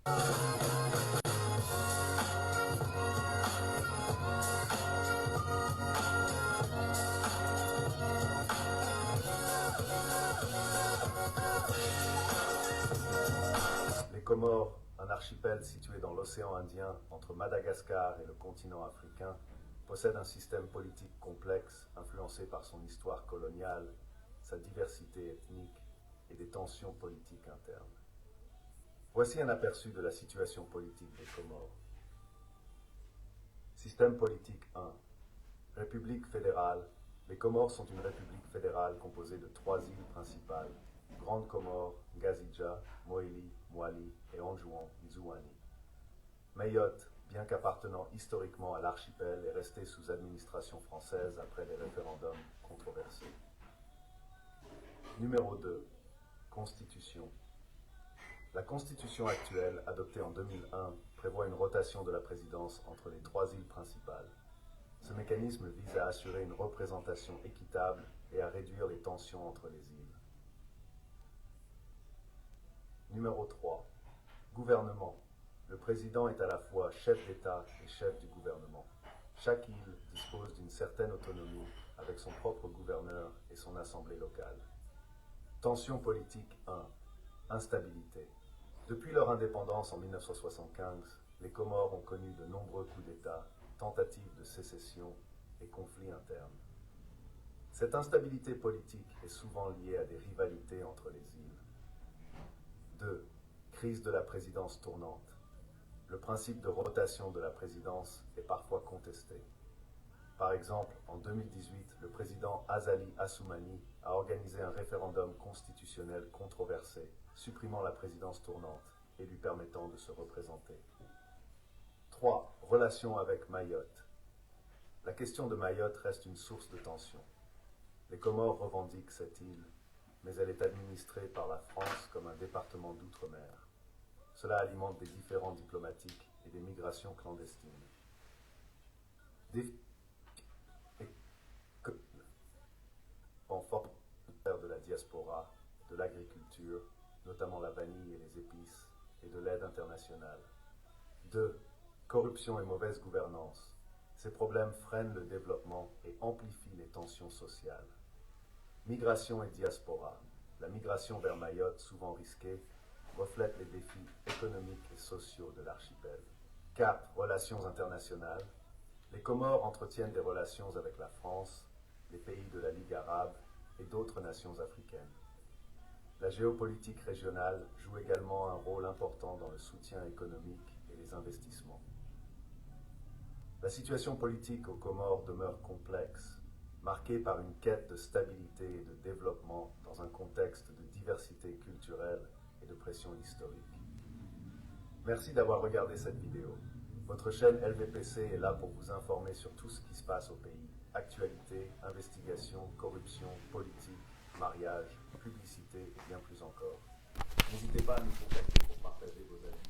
Les Comores, un archipel situé dans l'océan Indien entre Madagascar et le continent africain, possède un système politique complexe influencé par son histoire coloniale, sa diversité ethnique et des tensions politiques internes. Voici un aperçu de la situation politique des Comores. Système politique 1. République fédérale. Les Comores sont une république fédérale composée de 3 îles principales: Grande Comore, Ngazidja, Moélie, Moali et Anjouan, Nzouani. Mayotte, bien qu'appartenant historiquement à l'archipel, est restée sous administration française après des référendums controversés. Numéro 2. Constitution. La constitution actuelle, adoptée en 2001, prévoit une rotation de la présidence entre les 3 îles principales. Ce mécanisme vise à assurer une représentation équitable et à réduire les tensions entre les îles. Numéro 3. Gouvernement. Le président est à la fois chef d'État et chef du gouvernement. Chaque île dispose d'une certaine autonomie avec son propre gouverneur et son assemblée locale. Tension politique 1. Instabilité. Depuis leur indépendance en 1975, les Comores ont connu de nombreux coups d'État, tentatives de sécession et conflits internes. Cette instabilité politique est souvent liée à des rivalités entre les îles. 2. Crise de la présidence tournante. Le principe de rotation de la présidence est parfois contesté. Par exemple, en 2018, le président Azali Assoumani a organisé un référendum constitutionnel controversé, supprimant la présidence tournante et lui permettant de se représenter. 3. Relations avec Mayotte. La question de Mayotte reste une source de tension. Les Comores revendiquent cette île, mais elle est administrée par la France comme un département d'outre-mer. Cela alimente des différends diplomatiques et des migrations clandestines. En fort de la diaspora, de l'agriculture, notamment la vanille et les épices, et de l'aide internationale. 2. Corruption et mauvaise gouvernance. Ces problèmes freinent le développement et amplifient les tensions sociales. Migration et diaspora. La migration vers Mayotte, souvent risquée, reflète les défis économiques et sociaux de l'archipel. 4. Relations internationales. Les Comores entretiennent des relations avec la France, les pays de la Ligue arabe et d'autres nations africaines. La géopolitique régionale joue également un rôle important dans le soutien économique et les investissements. La situation politique aux Comores demeure complexe, marquée par une quête de stabilité et de développement dans un contexte de diversité culturelle et de pression historique. Merci d'avoir regardé cette vidéo. Votre chaîne LVPC est là pour vous informer sur tout ce qui se passe au pays. Actualité, investigation, corruption, politique, mariage, publicité et bien plus encore. N'hésitez pas à nous contacter pour partager vos avis.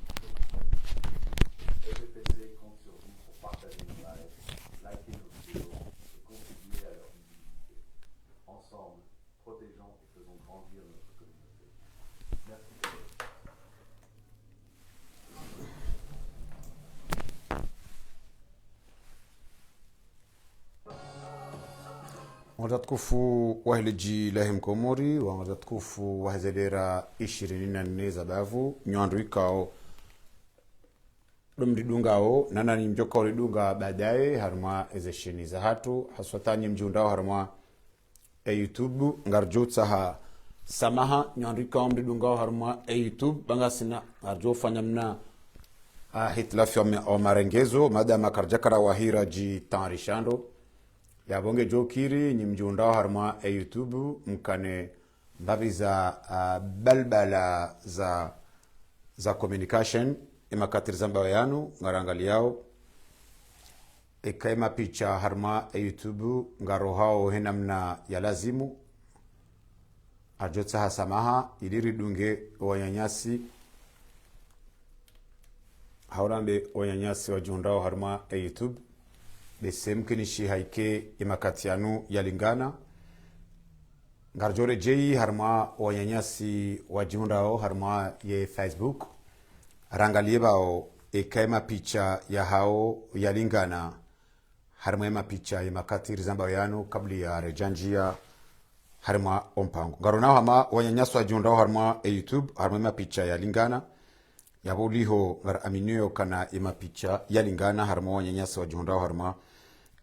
LVPC compte sur vous pour partager nos lives, liker nos vidéos et contribuer à leur visibilité. Ensemble, protégeons et faisons grandir notre communauté. Merci pour votre attention. Wangatukufu wahiliji lahim komori wangatukufu wahzelera 24 za bavu nyandu ikao dumdidungao nanani mjoka ulidunga baadaye harma ezesheni za hatu haswatani mjundao harma YouTube ngarjutsa ha samaha nyandu ikao mdidungao harma YouTube bangasina ngarjo fanyamna hitlafi wa marengezo madama karjakara wahira ji tanrishando ya bonge jokiri ni mjundao harma YouTube mkane mbavi za balbala za communication imakatiri zamba yanu ngarangali yao ikaima picha harma YouTube ngarohao henamna ya lazimu ajotsa hasamaha iliri dunge wanyanyasi haurambe wanyanyasi wajundao harma YouTube besemkinishi haike imakatianu yalingana ngarjore jei harma wanyanyasi wajundao harma ye Facebook rangalie bao ekaema picha ya hao yalingana harma picha ya makatiri zamba yanu kabli ya rejanjia harma ompango ngarona hama wanyanyaswa jundao harma YouTube harma picha yalingana yabuliho ngar aminio kana ima picha yalingana harma wanyanyaswa jundao harma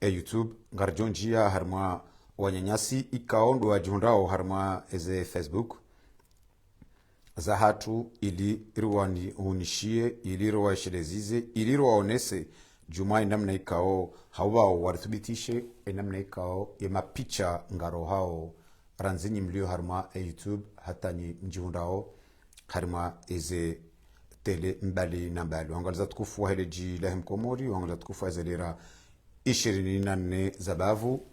YouTube ngar jonjia harma wanyanyasi ikaondo wa jundao harma eze Facebook za hatu ili irwani hunishie ili rwashelezize ili rwaonese jumai namna ikao hawao warithibitishe namna ikao yema picha ngaro hao ranzinyi mlio harma YouTube hata ni mjundao harma eze tele mbali na mbali wangaliza tukufu wa heleji lahem komori wangaliza tukufu wa zelera 24 zabavu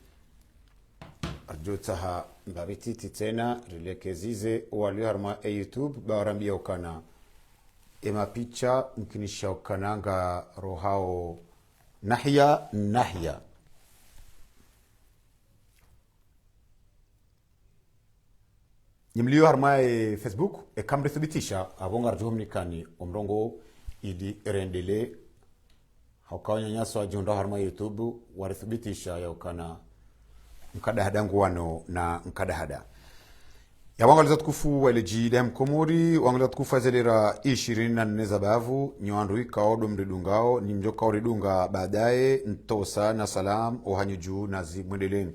arjotaha mbabititi tena rilekezize wali harma YouTube bawarambia ukana ema picha mkinisha ukananga rohao nahya nyimlio harma Facebook kamri thibitisha abonga rjohomnikani omrongo ili rendele haukawanya nyaswa junda harma YouTube warithibitisha ya ukana mkadahada nguwano na mkadahada ya wangaliza tukufu waleji dem komori wangaliza tukufu azelera 24 zabavu nyoandu ikaodo mridungao ni mjoka uridunga baadaye ntosa na salam ohanyuju na zimwendeleni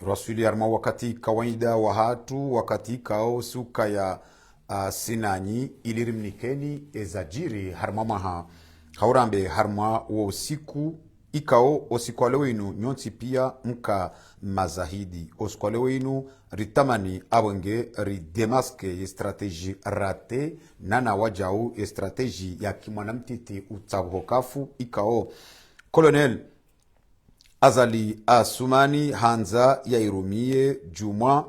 rasuli arma wakati kawaida wa hatu wakati kao suka ya sinanyi ilirimnikeni ezajiri harma maha haurambe harma wa usiku ikao osikwale wenu nyonsi pia mka mazahidi osikwale wenu ritamani awenge ridemaske strategie rate nana wajau strategie ya kimwanamtiti utabuhokafu ikao Colonel Azali Asumani Hanza ya irumie Juma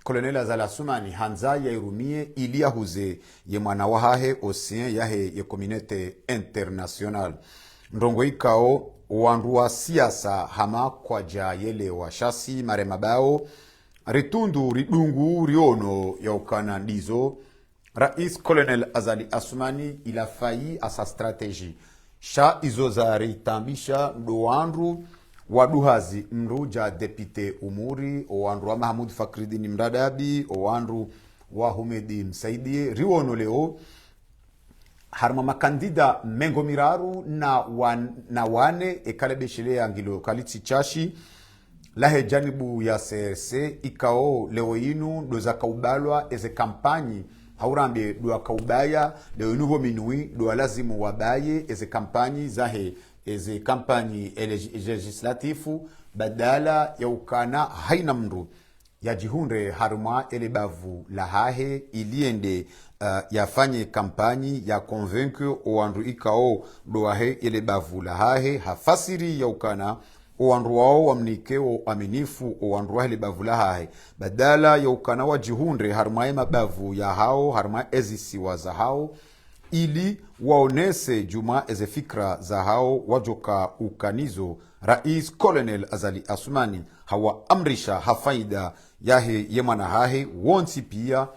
Colonel Azali Asumani Hanza ya irumie ilia huze ye mwana wahahe osien yahe ye communauté internationale ndongo ikao wanduwa siasa hama kwa jayele wa shasi maremabao ritundu ridungu riono ya ukana ndizo Rais Colonel Azali Asumani il a failli à sa stratégie sha izozari tambisha mdoandru waduhazi mruja depute umuri oandru wa Mahmoud Fakridin Mradabi oandru wa Humedi Msaidie riono leo harma makandida mengo miraru na wane ekalebeshele angilo kalitsi chashi lahe janibu ya CRC ikao leo inu doza kaubalwa eze kampanyi haurambe doa kaubaya leo inu minui doa lazimu wabaye eze kampanyi zahe eze kampanyi legislatifu badala ya ukana haina mndu ya jihunre haruma elebavu la hahe iliende yafanye kampanyi ya convaincre oandu ikao doahe elebavu la hahe hafasiri ya ukana oandu wao wamnikeo aminifu oandu wa elebavu la hahe badala ya ukana wa jihunre haruma mabavu ya hao haruma ezisiwa za hao ili waonese juma eze fikra za hao wajoka ukanizo Rais Colonel Azali Asumani hawa amrisha hafaida yahe yemana hahe wonsi pia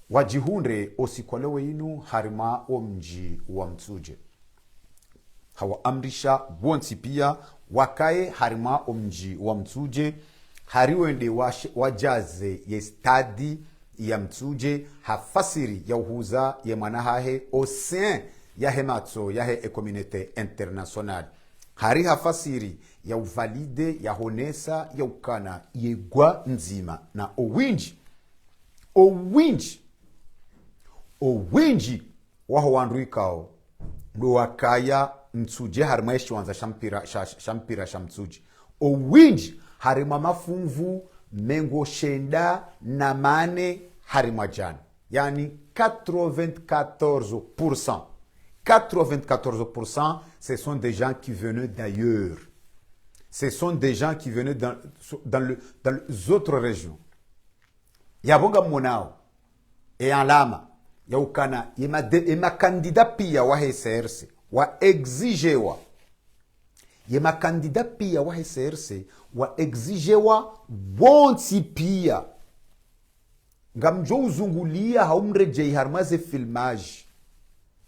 wajihunre osikwalewe inu harima omji wa mtsuje hawa amrisha wonsi pia wakae harima omji wa mtsuje hariwende wajaze ye stadi ya mtsuje hafasiri ya uhuza ye manahahe au sein ya hematso ya he communauté internationale hari hafasiri ya uvalide ya honesa ya ukana yegwa nzima na owinji waho wanduikao ndo wakaya mtsuje harima eshiwanza shampira shamtsuje owinji harima mafumvu mengo shenda na mane harima jana yani 94%. 94% ce sont des gens qui venaient d'ailleurs. Ce sont des gens qui venaient dans les autres régions. Yabonga monao et en lama ya ukana yema kandida pia wa HCRC wa exigewa yema kandida pia wa HCRC wa exigewa bonti pia ngamjo uzungulia haumrejei harmaze filmage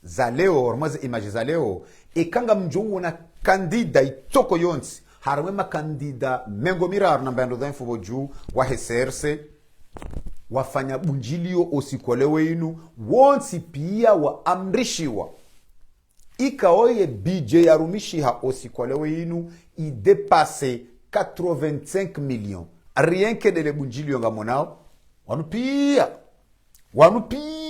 za leo harmaze image za leo ekanga mjo una kandida itoko yonsi harwe makandida mengo mirar na mbando dha info juu wa heserse wafanya bunjilio osikolewe inu wonsi pia wa amrishiwa ikaoye BJ arumishiha osikolewe inu i dépasse 85 millions rien que de le bunjilio ngamonao wanupia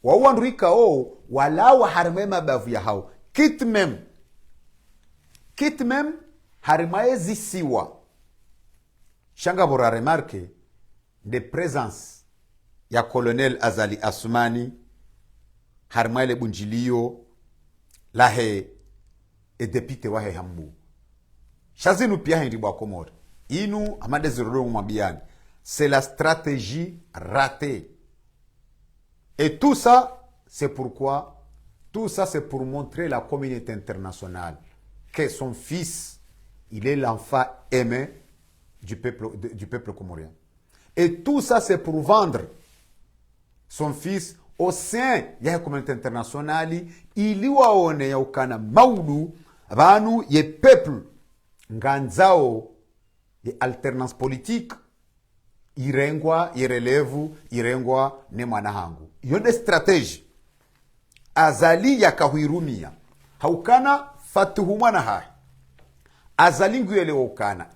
wawandrika o walawa harmema bavu ya hao kitmem harimaye zisiwa shanga bora remarque de présence ya colonel Azali Assoumani harimaye le bunjilio lahe e depite wahe hambu shazinu pia hindi bwa komori inu amade ziroro mwabiani c'est la stratégie ratée. Et tout ça, c'est pourquoi? Tout ça, c'est pour montrer la communauté internationale que son fils, il est l'enfant aimé du peuple comorien. Et tout ça, c'est pour vendre son fils au sein de la communauté internationale. Il y a ukana maudu, vanu ye peuple, nganzao, ye alternance politique, irengwa irelevu irengwa ne mwana hangu yonde strategy Azali yakahwirumia haukana fatuhu mwana hai Azali nguyele ukana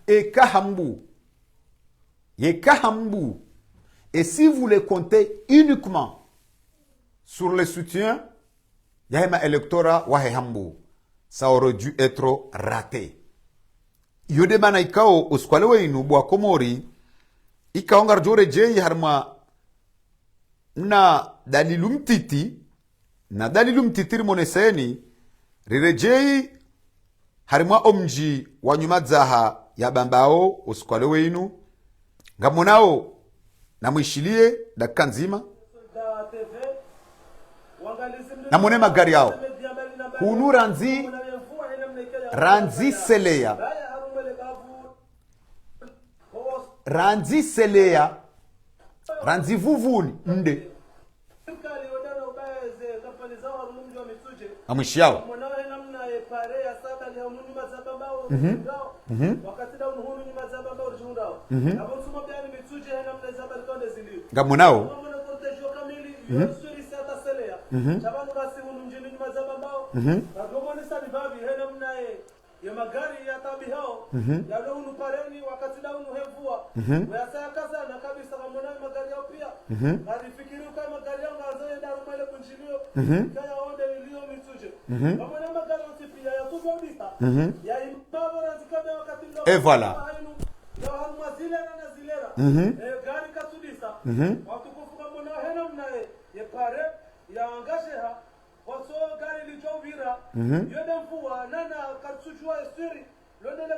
ekahambu et si vous le comptez uniquement sur le soutien yahema électorat wahehambu ça aurait dû être raté yode mana ikao uskwalewe inu bwa komori ikaongar jore jei harma na dalilum titi moneseni rirejei harma omji wanyumadzaha ya bambao usikwalewe inu ngamonao na mwishilie dakika nzima na mone magari yao kunu ranzi selea ranzi vuvuni mde amwishi yao ngamonao ya magari ya tabi hao ya leo unupareni wakati da unuhevua wayasaya kaza na kabisa kamona magari yao pia alifikiri kama magari yao ngazoe da rumale kunjilio kaya onde ilio mituje kamona magari yote pia ya tubo bita ya impavo na zikabe wakati ndo et voilà ya hamwa zilera na zilera gari katudisa watukufu kamona hena mnae ye pare ya angasheha waso gari lijovira yode mfuwa nana katsujua esturi lodele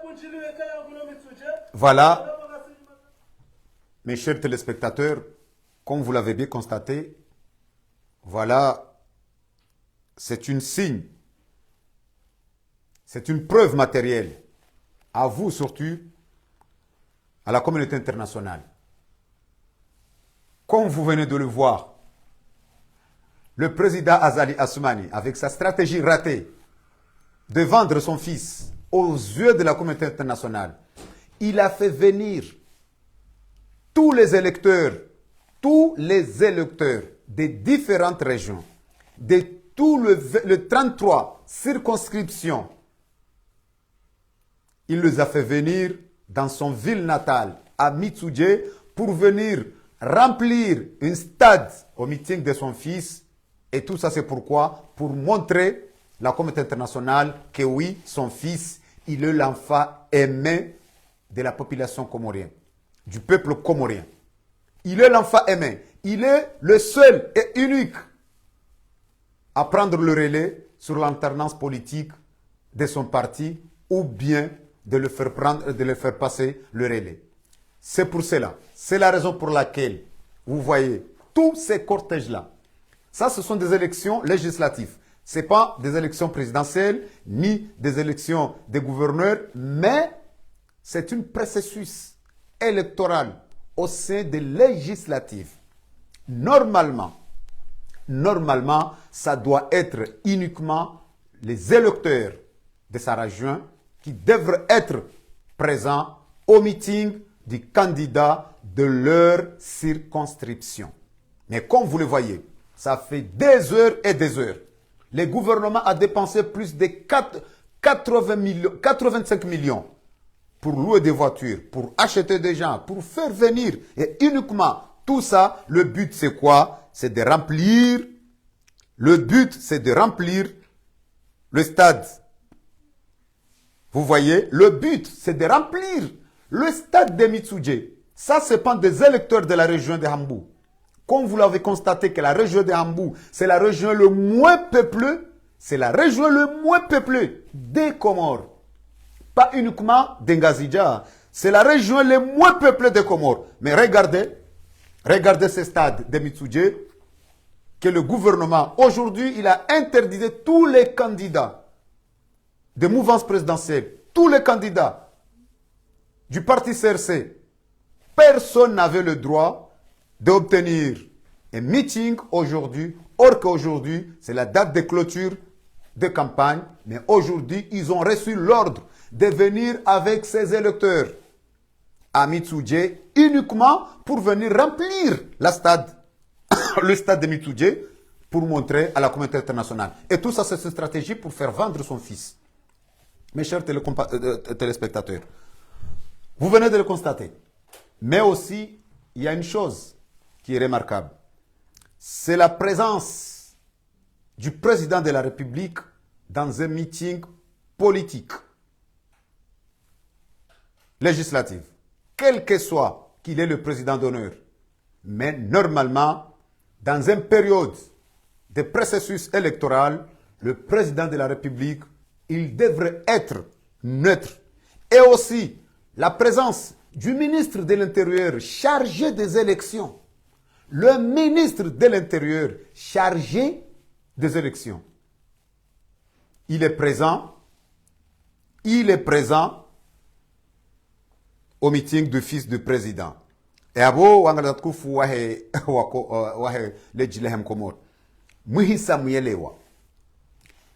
bunjilio kaya ngulo mituje. Voilà, mes chers téléspectateurs, comme vous l'avez bien constaté, voilà, c'est une signe, c'est une preuve matérielle, à vous surtout, à la communauté internationale. Comme vous venez de le voir, le président Azali Assoumani, avec sa stratégie ratée de vendre son fils aux yeux de la communauté internationale, il a fait venir tous les électeurs des différentes régions, de tout le 33 circonscriptions. Il les a fait venir dans son ville natale, à Mitsuje, pour venir remplir un stade au meeting de son fils. Et tout ça, c'est pourquoi? Pour montrer la communauté internationale que oui, son fils, il est l'enfant aimé de la population comorienne, du peuple comorien. Il est l'enfant aimé. Il est le seul et unique à prendre le relais sur l'alternance politique de son parti ou bien de le faire prendre, de le faire passer le relais. C'est pour cela. C'est la raison pour laquelle vous voyez tous ces cortèges-là. Ça, ce sont des élections législatives. Ce n'est pas des élections présidentielles, ni des élections des gouverneurs, mais c'est un processus électoral au sein des législatives. Normalement, ça doit être uniquement les électeurs de sa région qui devraient être présents au meeting du candidat de leur circonscription. Mais comme vous le voyez, ça fait des heures et des heures. Le gouvernement a dépensé plus de 85 millions pour louer des voitures, pour acheter des gens, pour faire venir. Et uniquement tout ça, le but c'est quoi? C'est de remplir. Le but c'est de remplir le stade. Vous voyez, le but c'est de remplir le stade de Mitsuje. Ça, c'est pas des électeurs de la région de Hambou. Comme vous l'avez constaté que la région de Hambou, c'est la région le moins peuplée, c'est la région le moins peuplée des Comores. Pas uniquement d'Engazidja, c'est la région le moins peuplée des Comores. Mais regardez ce stade de Mitsuje, que le gouvernement, aujourd'hui, il a interdit tous les candidats de mouvance présidentielle, tous les candidats du parti CRC. Personne n'avait le droit d'obtenir un meeting aujourd'hui, or qu'aujourd'hui, c'est la date de clôture de campagne, mais aujourd'hui, ils ont reçu l'ordre de venir avec ses électeurs à Mitsuje uniquement pour venir remplir le stade de Mitsuje pour montrer à la communauté internationale. Et tout ça, c'est une stratégie pour faire vendre son fils. Mes chers téléspectateurs, vous venez de le constater. Mais aussi, il y a une chose qui est remarquable. C'est la présence du président de la République dans un meeting politique législatif. Quel que soit qu'il est le président d'honneur. Mais normalement, dans une période de processus électoral, le président de la République, il devrait être neutre. Et aussi, la présence du ministre de l'Intérieur chargé des élections. Le ministre de l'Intérieur chargé des élections. Il est présent au meeting du fils du président. Et abo wangalatkufu wahe lejilehem komor. Muhisa muyelewa.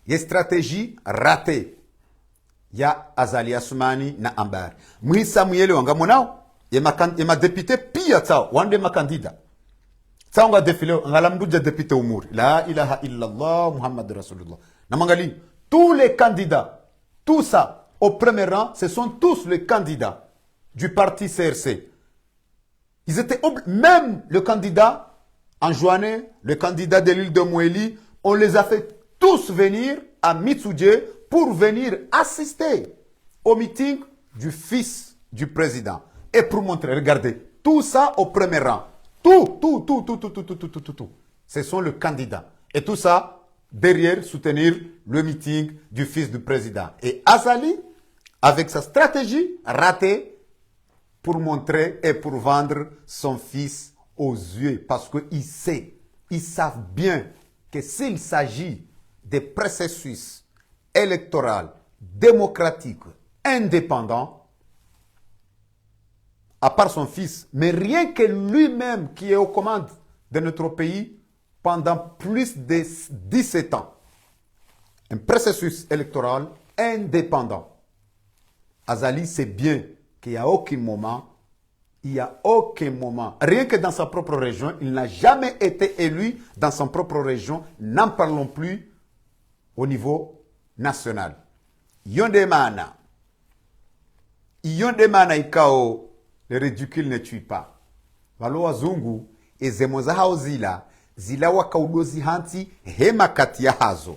Il y a stratégie ratée. Ya Azali Assoumani na Ambar. Muhisa muyelewa ngamonao. Il y a député pia tao. Wande ma candidat. Ça on va défiler. Ngalamdouja député Oumour. La ilaha illallah Muhammad Rasulullah. Namangali. Tous les candidats. Tout ça. Au premier rang. Ce sont tous les candidats du parti CRC. Ils étaient même le candidat Anjouane, le candidat de l'île de Moueli, on les a fait tous venir à Mitsuje pour venir assister au meeting du fils du président. Et pour montrer, regardez, tout ça au premier rang. Tout. Ce sont les candidats. Et tout ça, derrière, soutenir le meeting du fils du président. Et Azali, avec sa stratégie ratée, pour montrer et pour vendre son fils aux yeux. Parce ils savent bien que s'il s'agit de processus électoral, démocratique, indépendant, à part son fils, mais rien que lui-même qui est aux commandes de notre pays pendant plus de 17 ans, un processus électoral indépendant. Azali sait bien qu'il n'y a aucun moment, rien que dans sa propre région, il n'a jamais été élu dans sa propre région, n'en parlons plus au niveau national. Yondemana ikao, le ridicule ne tue pas. Walo wazungu, ezemoza hao zila wakaudozi hanti hema kati ya hazo.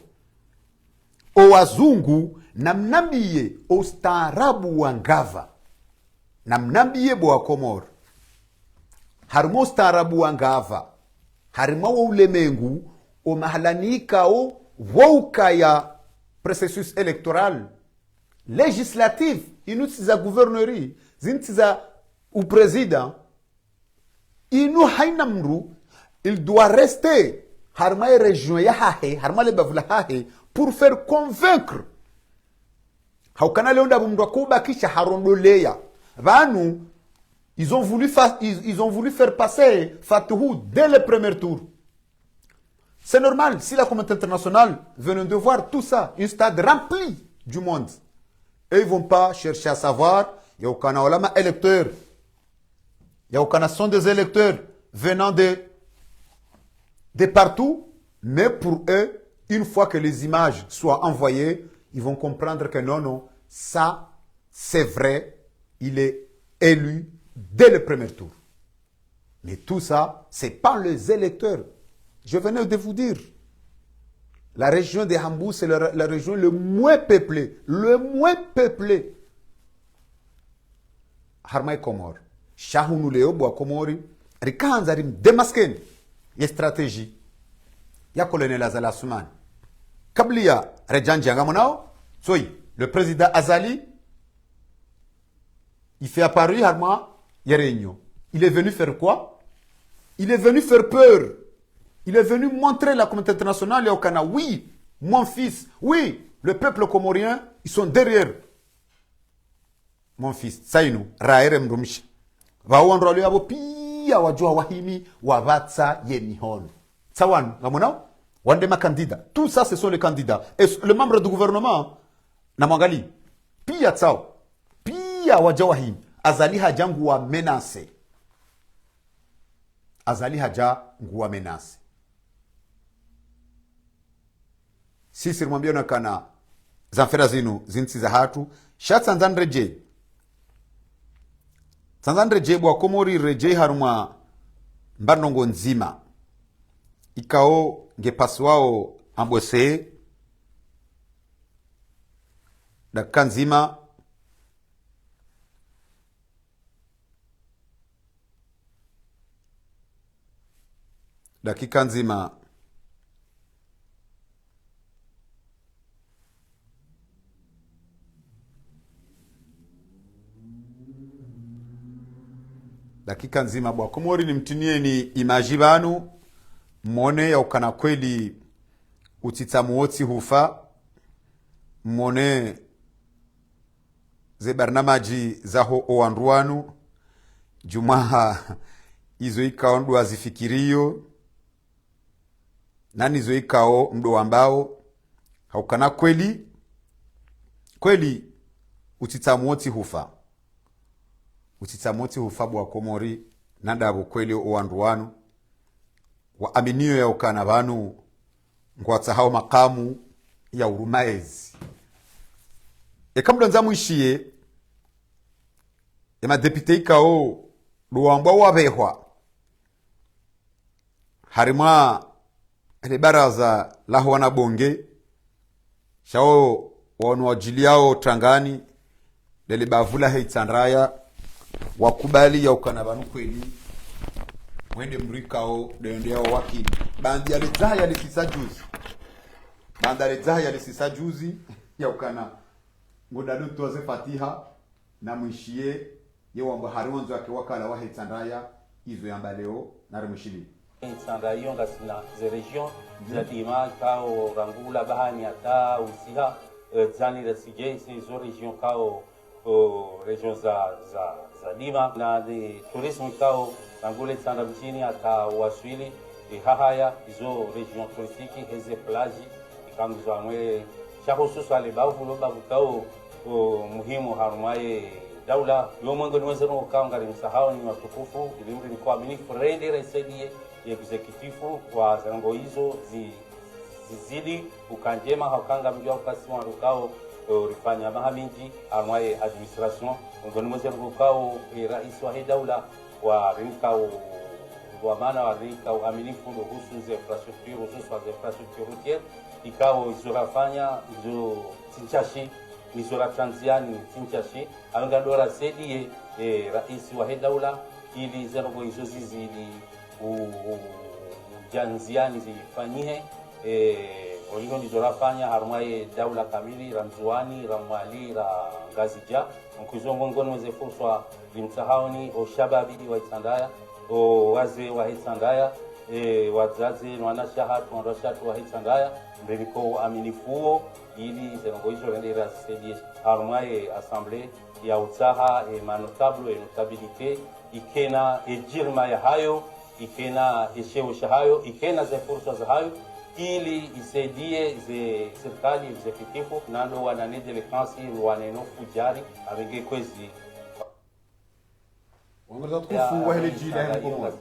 O wazungu, namnambie ustaarabu wa ngava. Namnambie boa Komor. Harimo ustaarabu wa ngava. Harimo wa ulemengu. O mahalanika o wauka ya processus électoral. Législatif. Inu tiza gouvernerie. Zin tiza ou président. Inu hainamru. Il doit rester. Harma e région ya hahe. Harma le bavula hahe. Pour faire convaincre. Haukana leonda bumdwa kuba kisha harondo leya. Vanu, ils ont voulu faire passer Fatihou dès le premier tour. C'est normal, si la communauté internationale venait de voir tout ça, un stade rempli du monde, et ils ne vont pas chercher à savoir, il y a aucun électeur, il y a aucun son des électeurs venant de partout, mais pour eux, une fois que les images soient envoyées, ils vont comprendre que non, ça, c'est vrai, il est élu dès le premier tour. Mais tout ça, c'est pas les électeurs. Je venais de vous dire, la région de Hambou, c'est la région le moins peuplée. Le moins peuplée. Harmay Komor. Shahounou Leo, Boa Komori. Rikanzarim démasqué. Il y a stratégie. Il y a colonel Azala Souman. Kablia, Rejan Djangamonao. Soy, le président Azali. Il fait apparaître Harma Yereigno. Il est venu faire quoi? Il est venu faire peur. Il est venu montrer la communauté internationale et au Ghana, oui, mon fils, oui, le peuple comorien, ils sont derrière. Mon fils, Saïnou, Raerem Rumsh. Va on rôle abo pia wajua wahimi wavatsa yenihon. Sawan, gamona? Wandema candidat. Tout ça, ce sont les candidats. Et le membre du gouvernement, Namangali, pia tsao, pia wajua wahimi, azali hajangu wa menace. Azali haja nguwa menace. Sisi rumwambia nakana zamfera zinu zinsi za hatu shatsanzan reje bwa komori reje haruma mbanongo nzima ikao ngepaswao ambwese dakika nzima dakika nzima dakika nzima bwa komori ni mtinie ni imaji banu mwone ya ukana kweli utitamu woti hufa mwone ze barnamaji zaho owanduanu jumaha izo ikao mdu azifikirio nani izo ikao mdu ambao haukana kweli utitamu woti hufa utitsamoti hufabu wa komori nadabu kweli owanduanu wa aminio ya ukana banu ngwatsa hao makamu ya urumaezi kamdo nzamu ishie madepite ikao luwambwa wabehwa harima ile baraza laho wanabonge shao wanu wajiliao tangani lele bavula heitsandraya wakubali ya ukana banu kweli wende mrikao deendea wakili bandari zaya lisisa juzi ya ukana ngodalo tuwaze fatiha na mwishie yewamba haronzo yake wakala wa hetandaya izo yamba leo na remushili Sandayo ngasina ze region za dima kao rangula bahani ata usiha zani da sije zo region kao region za dima na de tourisme kao rangule sanda mchini ata waswili hahaya izo region touristique heze plage ikamzo amwe shahususu ale bavulo bavukao muhimu harumaye daula yomongo niwezeno kaangari msahao ni watukufu ilimri ni kuaminifu redi resedie exekutifu wa zango hizo zizidi ukanjema hakanga mjua ukasimu rukao rifanya mahaminji armaye administration ngoni mweze rukao rais wa daula wa rinkao wa maana wa rinkao aminifu hususu za infrastructure hususu za infrastructure routière ikao izorafanya izo tinchashi nizora Tanzania tinchashi anga dora sedie rais wa daula ili zango hizo zizidi ujanziani zifanyie walizo nizorafanya harumaye daula kamili ramzuani ramwali ra ngazija mkuzongo ngono wezefuswa limsahaoni o shababi wa Itandaya o waze wa Itandaya wazazi wanashahatu wanashatu wa Itandaya mbeliko aminifuo ili zengo hizo rendera sedi harumaye assemblée ya utaha manotable e notabilite ikena ejirma ya hayo ikena eshewesha hayo ikena za fursa za hayo ili isaidie ze serikali executifu nalo wananede lekansi waneno kujari abenge kwezi wangaza kufu wahele jila ya mkomo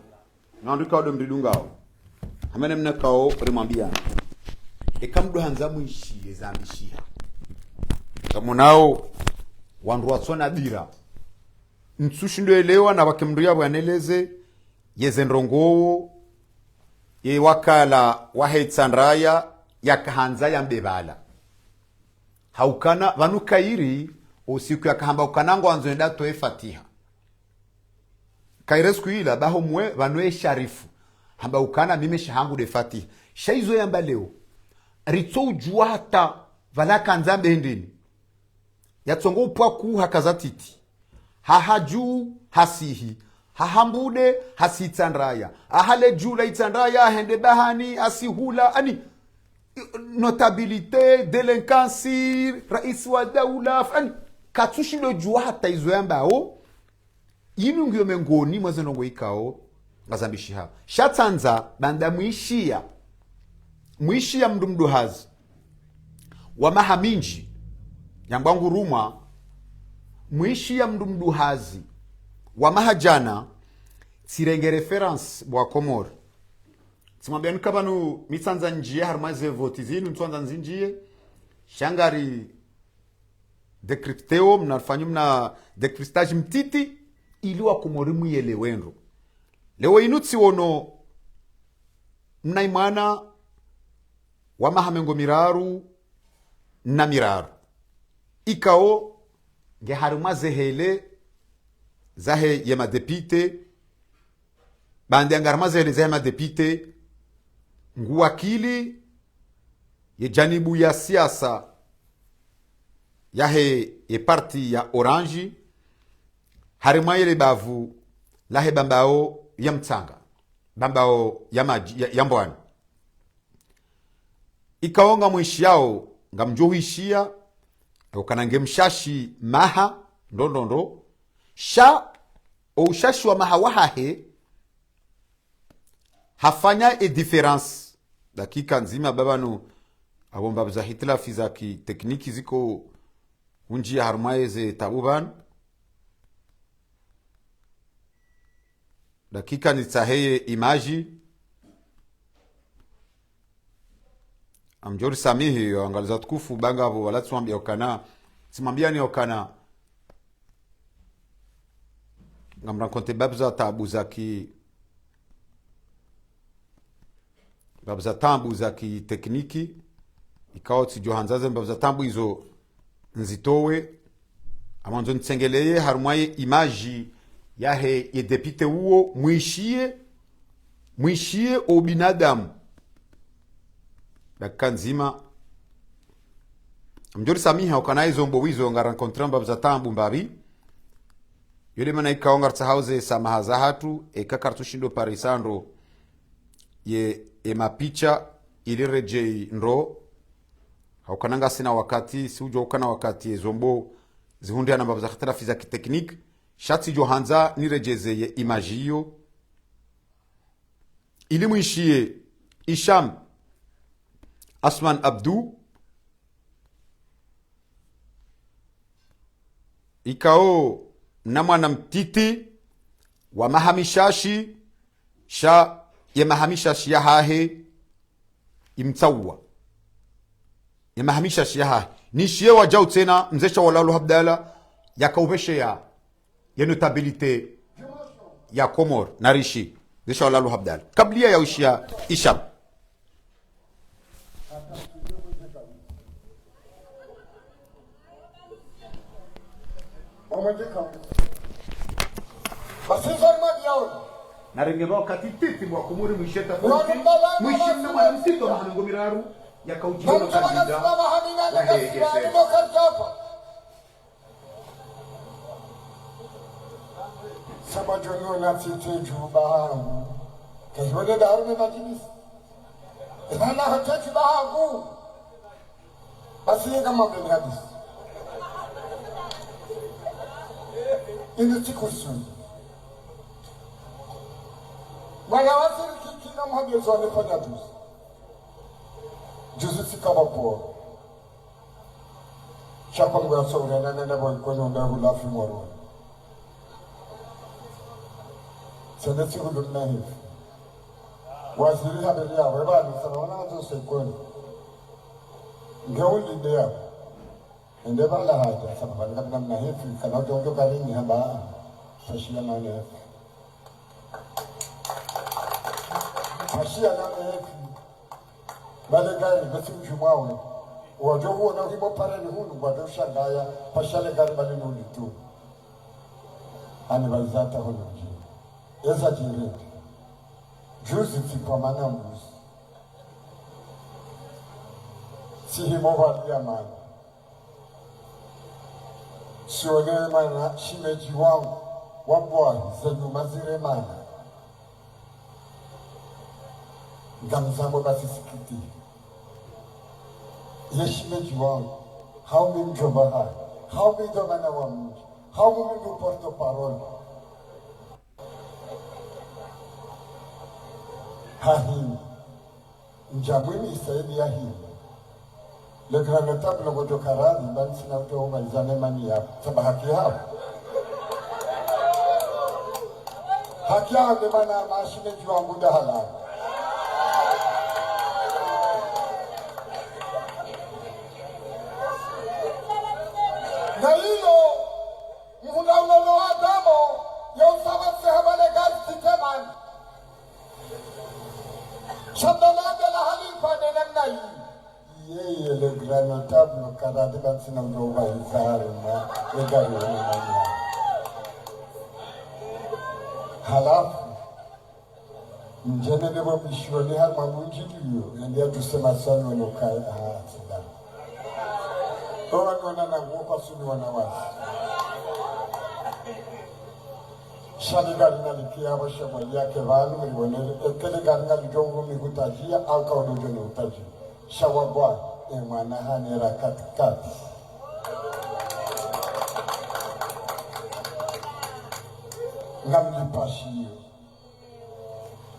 naandika wado mridungao hamene mnekao rimambia ekamdo hanza mwishi ezambishia kamunao wandu watsona dira nsushi elewa na wakimndu yabo yaneleze yezendrongowo ye wakala wahetsandraya yakahanza yambebala haukana vanukairi usiku yakahamba ukanango anzo dato efatiha kairesku ila baho mwe vanwe sharifu hamba ukana mime shahangu de fatiha shaizo yamba leo ritso ujua hata valaka nzambe ndini yatsongo upwaku hakazatiti hahaju hasihi hahambude hasitsandraya ahale jula itsandraya hende bahani asihula ani notabilite delinquency rais wa daula ani katsushilo jua hata izo yambao yinu ngyo mengoni mwazenongo ikao ngazambishi ha shatsanza banda mwishia mndu mduhazi wa mahaminji yambwangu rumwa mwishia mndu mduhazi wa mahajana tsirenge reference bwa komor tsimwambia nikabanu mitsanza njie harmaze voti zinu mtsanza nzinjie shangari decrypteo mnafanyu mna decryptage mtiti ili wa komori muyelewendo lewo inutsi wono mnaimwana wa mahamengo miraru na miraru ikao nge harumaze hele zahe ye madepite bande angarmaze hele zahe madepite nguwakili ye janibu ya siasa yahe ye parti ya orange harimayele bavu lahe bambao ya mtsanga bambao ya mbwani ikaonga mwishi yao ngamjohishia ukanange mshashi maha ndondondo sha ushashi wa maha wahahe hafanya difference dakika nzima babanu abomba za hitlafi za ki tekniki ziko unji harmaeze tabuban dakika nitsaheye imaji amjori samihi angaliza tukufu bangavo wala tswambia okana simambia ni okana ngamra konte babza tabu zaki babza tambu zaki tekniki ikao tsi johanzaze babza tambu izo nzitowe amanzo ntsengeleye harumwaye imaji yahe ye depite uo mwishie o binadamu dakika nzima mjori samiha ukana izo mbowizo nga rencontre babza tambu mbabi yole mana ikaonga tsahauze samaha za hatu ekakartushindo parisando ye mapicha ilireje ndo haukananga sina wakati si ujo ukana wakati zombo zihundia na babza khatarafi za kiteknik shati johanza nirejeze ye imagio ilimwishie Isham Asman Abdu ikao na mwana mtiti wa mahamishashi sha ya mahamishashi ya hahe imtsawa ya mahamishashi ya hahe nishie wajau tena mzesha walalu habdala yakaubeshe ya notabilite ya Komor na rishi zesha walalu habdala kablia ya ushia Isham narengeba wakati titi mwa kumuri mwisheta futi mwishimna mwana msito mahanango miraru ya kaujihono kandida wahegese sama jono na titi juba kehode daru me majinis ina hoteti bahagu basi kama bin hadis ini sikusuni mwana wasiri kikina mhagezo wanifanya juzi sikaba po chapa mga saura na nanaboy ko nung nahulafi moro sana sigulun na hiv waziri habari ya webani sana wana wazo sekoni ngawul idea ende ba la haja sama ba ngam na hiv kana jojo kali ni haba fashia na ne fashia na ne bale gari besim jumawe wajo huo na hibo pare ni hunu wajo shagaya pashale gari bale no litu ani bazata hono ji eza jirete juzi tipamana mbuzi sihimovalia mana sione mana shimeji wangu wabwani zenyu mazire mana ngamzambo basisikiti yeshimeji wangu haumi mjomba hai haumi domana wa mji haumi mdu porto parole hahini njabwini isaidi ya hini le grand table gojo karani bali sina uto umalizane mani ya saba haki hapo haki hapo bana mashine jua nguda halali na hilo muhunda unalo adamo ya usaba sehaba legal sitemani Shabdalada la halin pada nangai. Ye le granotab no karade bansina udoba izare na egari na. Halafu njene nebo bishwani har mamunji liyo ndia tusema sana no kai sida. Toa kona na ngopa suni wanawasi. Shali gari na likia wa shamali yake valu mliwone ekele gari na lijongo mikutajia au kaudojo ni utaji shawabwa emana hanera katikati ngamlipashio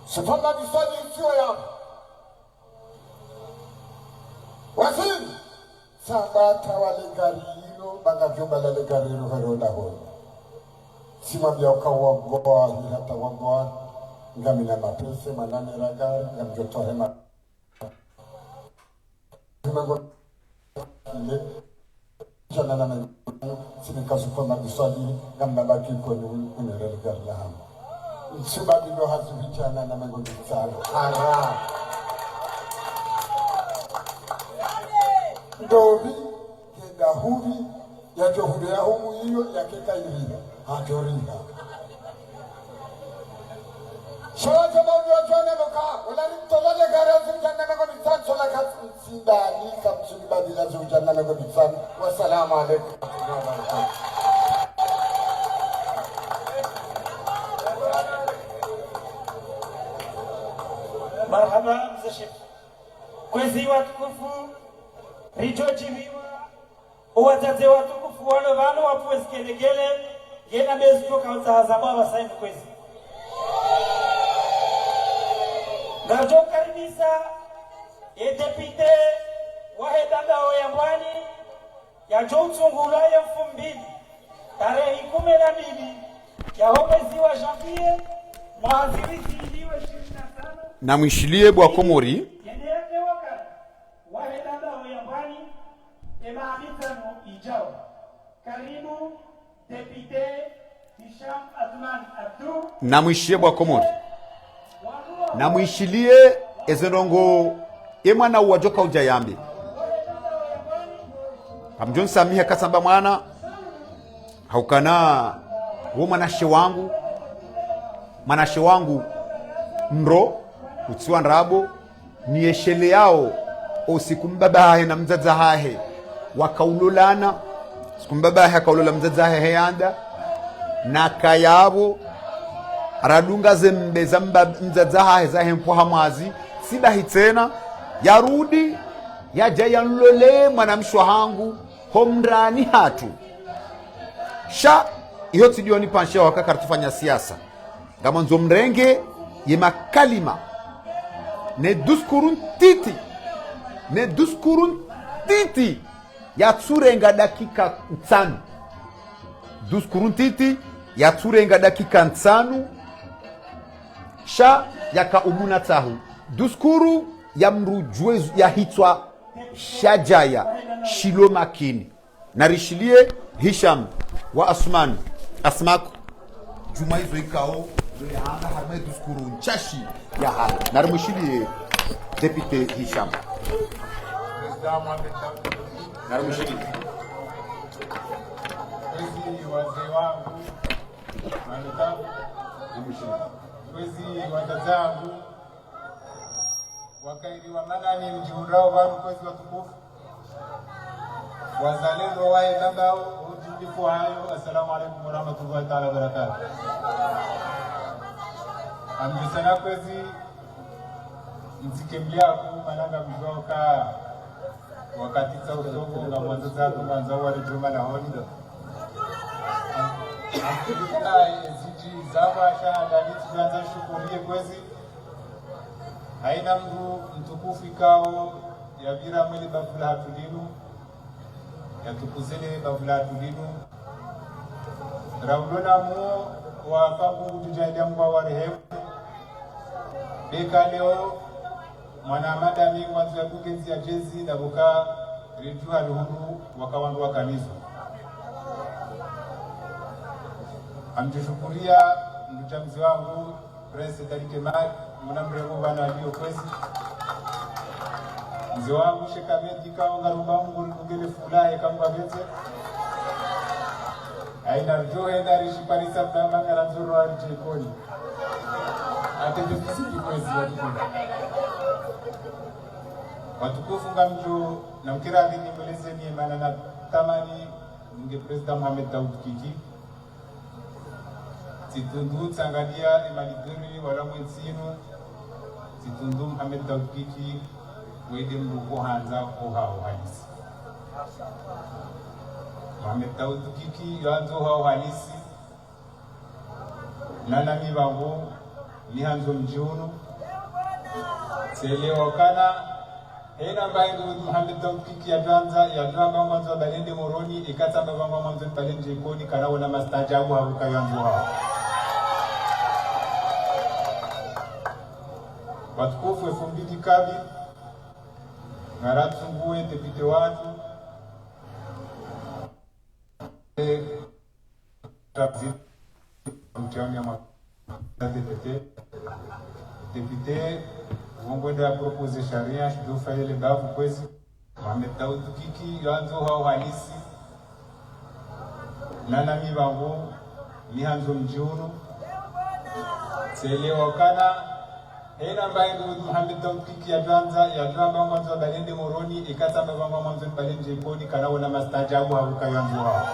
sifanda bisani isiyo ya wazini sabata wale gari hilo banga jumba lale gari hilo heroda holo simamia ukawa goa hata wagoa ngamina mapese manane ragari ngamjoto hema mango ile jana na mimi sinikasu kwa mabiswali ngambabaki kwa unere gari hapo sibadi ndo hazivichana na mango sana ara ndovi kenda huvi ya johuri ya humu hiyo ya keka ilina hajoringa shawa jamaa wa jana boka wala tolale garazi janna na bisan sola kat sindani kam suni badila zu janna na bisan wassalamu alaikum marhaba mzashif kwezi watukufu rijojibiwa uwatate watukufu wale vano wapuwezigelegele yena mezuko kautahazaba wasaini kwezi gajo karibisa edepite wahedadao ya mbwani ya joutungula ya 2000 tarehe 12 ya mwezi wa janvier mwaziri ziliwe 25 na mwishilie bwa komori yende yake wakati wahedadao ya mbwani emamitano ijao karibu Depute Hisham Adman Abdu na mwishilie bwa komori na mwishilie ezenongo emwana uwajoka ujayambi amjon samiha kasamba mwana haukana wo manashe wangu nro utsiwa nrabo nieshele yao osikumbabahe na mzazahahe wakaululana sikumbabahe akaulola mzazahahe heyanda na kayabo aradunga zembe zamba mzazahahe zahe mpoha mwazi sibahi tena yarudi yaja yanlole mwanamshwa hangu homrani hatu sha iyo tijioni pansha wakakar tufanya siasa gamanzo mrenge yema kalima ne duskurun titi ya tsurenga dakika 5 duskurun titi ya tsurenga dakika 5 sha yaka umuna tahu duskuru ya mrujwezu ya hitwa shajaya shilo makini narishilie Hisham wa asmaku juma hizo ikao ya hanga harma duskuru nchashi ya hanga narishilie Deputy Hisham narishilie wazee wangu kwezi watazangu wakairi wa manani mjiurao wanu kwezi watukufu wazalendo wae nambao ujulifu hayo. Assalamu alaikum warahmatullahi ta'ala wabarakatuh. Amjisana kwezi mtikemliaku mananga mjoka wakati sa usogo na mwanzo zatu mwanzo wale juma na honi ziji zama shahadani tunaanza shukurie kwezi haina mdu mtukufu ikao ya bira mwele bafula hatulinu ya tukuzele bafula hatulinu raulona muo wafangu utujaida mwa warehemu beka leo mwana madami mwanzo ya bugenzi ya jezi na buka reju haluhundu wakawandu wakanizo amtushukuria mchamzi wangu Prince Tarike Mak mwana mrego bana alio kwezi mzee wangu shekameti kao ngarumba mungu ngele fulahe kamba bete aina johe ndarishi parisa bamba ngaranzoro alijekoni atende kusiki kwezi watukufu ngamjo na mkiradi nimweleze ni maana na tamani nge President Mohamed Daoud Kiki Situndu Tangalia Imaliduri wala mwenzinu Situndu Mohamed Daoud Kiki wede mruko hanza oha halisi Mohamed Daoud Kiki yanzo oha halisi nana mibango ni hanzo mjiunu selewa kana hena mbaindu Mohamed Daoud Kiki ya dwanga mwanzo balende moroni ikatamba banga mwanzo balende ikoni kana wana mastajabu habuka yanzo hao watukufu 2000 kabi ngaratu nguwe tepite watu tabzi mtiani ama tepite wongwenda ya propose sharia shidofa ile bavu kwezi Mohamed Daoud Kiki yanzo hao halisi nana mibango ni hanzo mjiunu selewa kana hena mbaindu Mohamed Daoud Kiki ya dwanga mwanzo balende moroni ikatamba banga mwanzo balende ikoni kana wana mastajabu habuka yanzo hao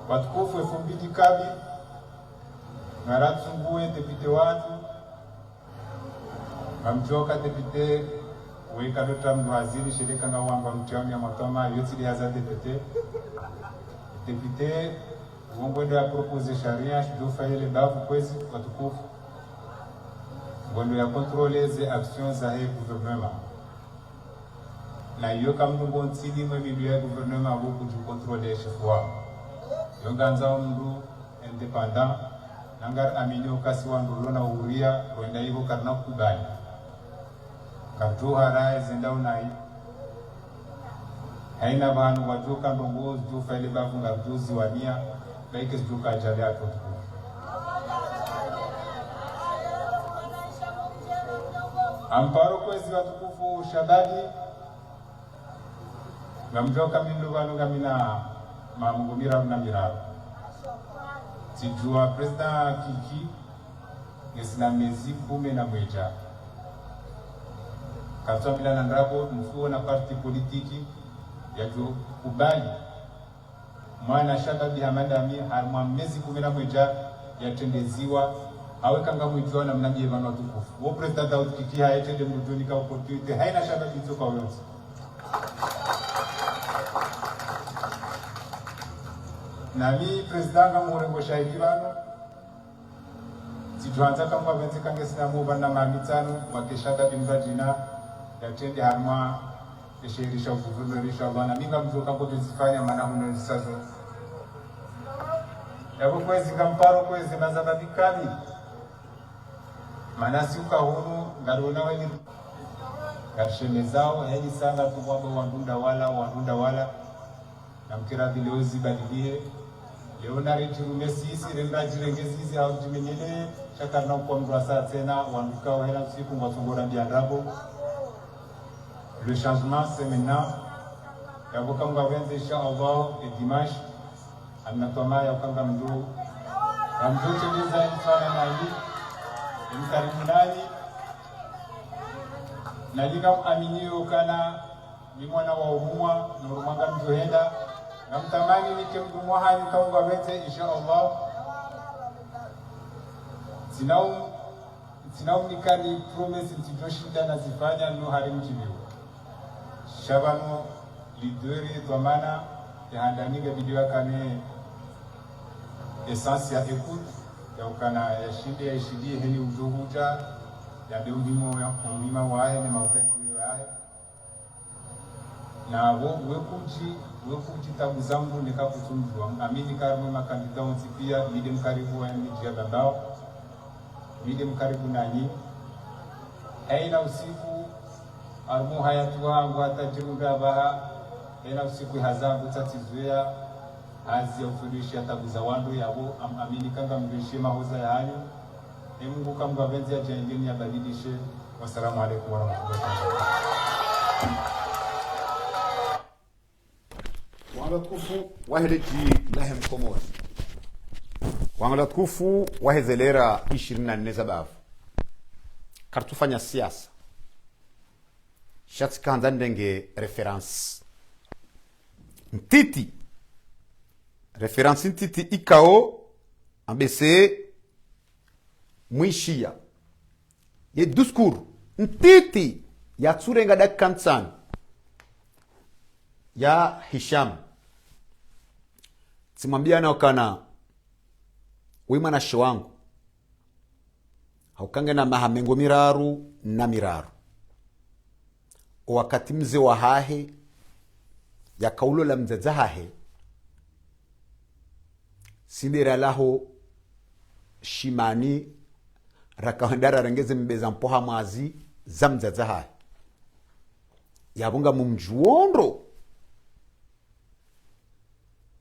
watukufu 2000 kabi ngaratu nguwe tepite watu amjoka tepite weka dota mwaziri shirika nga wamba mtioni ya matoma yotili haza tepite wongwenda ya propose sharia shidofa ile bavu kwezi watukufu ngondo ya kontrole ze actions za hii gouvernement na yoka mnungo nsidi mwebidu ya gouvernement wabu kuju kontrole shifua yonganza mndu independant nangar amini ukasi wandulo na uria wenda hivyo karna kubali katu haraye zenda unai haina banu wajuka ndongo zufa ile bavu nga juzi wania baike zuka ajali yako tuku amparo kwezi watukufu shadadi ngamjoka mindu banu ngamina mamungumira na miraro sijua President Kiki ngesina mezi 11 katwa bila nandrapo mfuo na parti politiki ya kubali mwana shababi hamadami harma mezi 11 yatendeziwa awe kanga mwijua na mnamie vano tukufu wo President Daoud Kiki haetende mrujuni ka opportunity haina shababi zoka uyonsi nami president kama urengo shahidi bano situanza kama wenzi kange sinamu bana mamitsano wakeshada bimbajina yatende harma esherisha guvernor inshallah na minga mzoka kwa tuzifanya maana huno sasa yabo kwezi kamparo kwezi mazababikani maana si ukahunu ngarona wali kasheme zao heli sana tu kwamba wandunda wala na mkira vilozi badilie Leonard Messi sirenda jirengezi hao jimenyele chakarna kwa mrasa tena wanduka wahela siku ngotongora biandabo. Le changement c'est maintenant. Yabo kanga wenze inshallah et dimanche anatoma ya kanga mdu timiza insana na hii mkaribunani nalika aminio kana ni mwana wa umua nurumanga mjohenda namtamani nikimdumwa hali kaunga wete inshallah sinau nikani promise ntijoshinda na zifanya no hari mjibiwa shabano lidweri dhamana ya handaniga video kane essence ya écoute ya ukana ya shidi heli ujuhuja ya beudimo ya kumima wae ni mafetu yae na wekuji tabu zangu nikakutunjwa amini karmu makandida onti pia mide mkaribu wa mjia babao mide mkaribu nanyi haina usiku armu hayatu wangu hata jiruga baha haina usiku hazangu tatizuya hazi ya ufurushi tabu za wandu yabo amini kanga mbishi mahoza ya hanyu Mungu kama wapenzi ya jengeni ya badilishe. Wassalamu alaikum warahmatullahi wabarakatuh. Wangala tukufu wahereji lahem komori. Wangala tukufu wahezelera 24 zabavu. Kartufanya siasa. Shati kanza ndenge reference. Ntiti. Reference ntiti ikao ambese mwishia. Ye duskuru. Ntiti ya tsurenga dakansan. Ya Hisham. Simambia na wakana wima na showangu haukange na mahamengo miraru na miraru wakati mze wa hahe ya kaulo la mzaza hahe sindira laho shimani rakawandara rengeze mbeza mpoha mwazi za mzaza hahe yabunga mumjuondo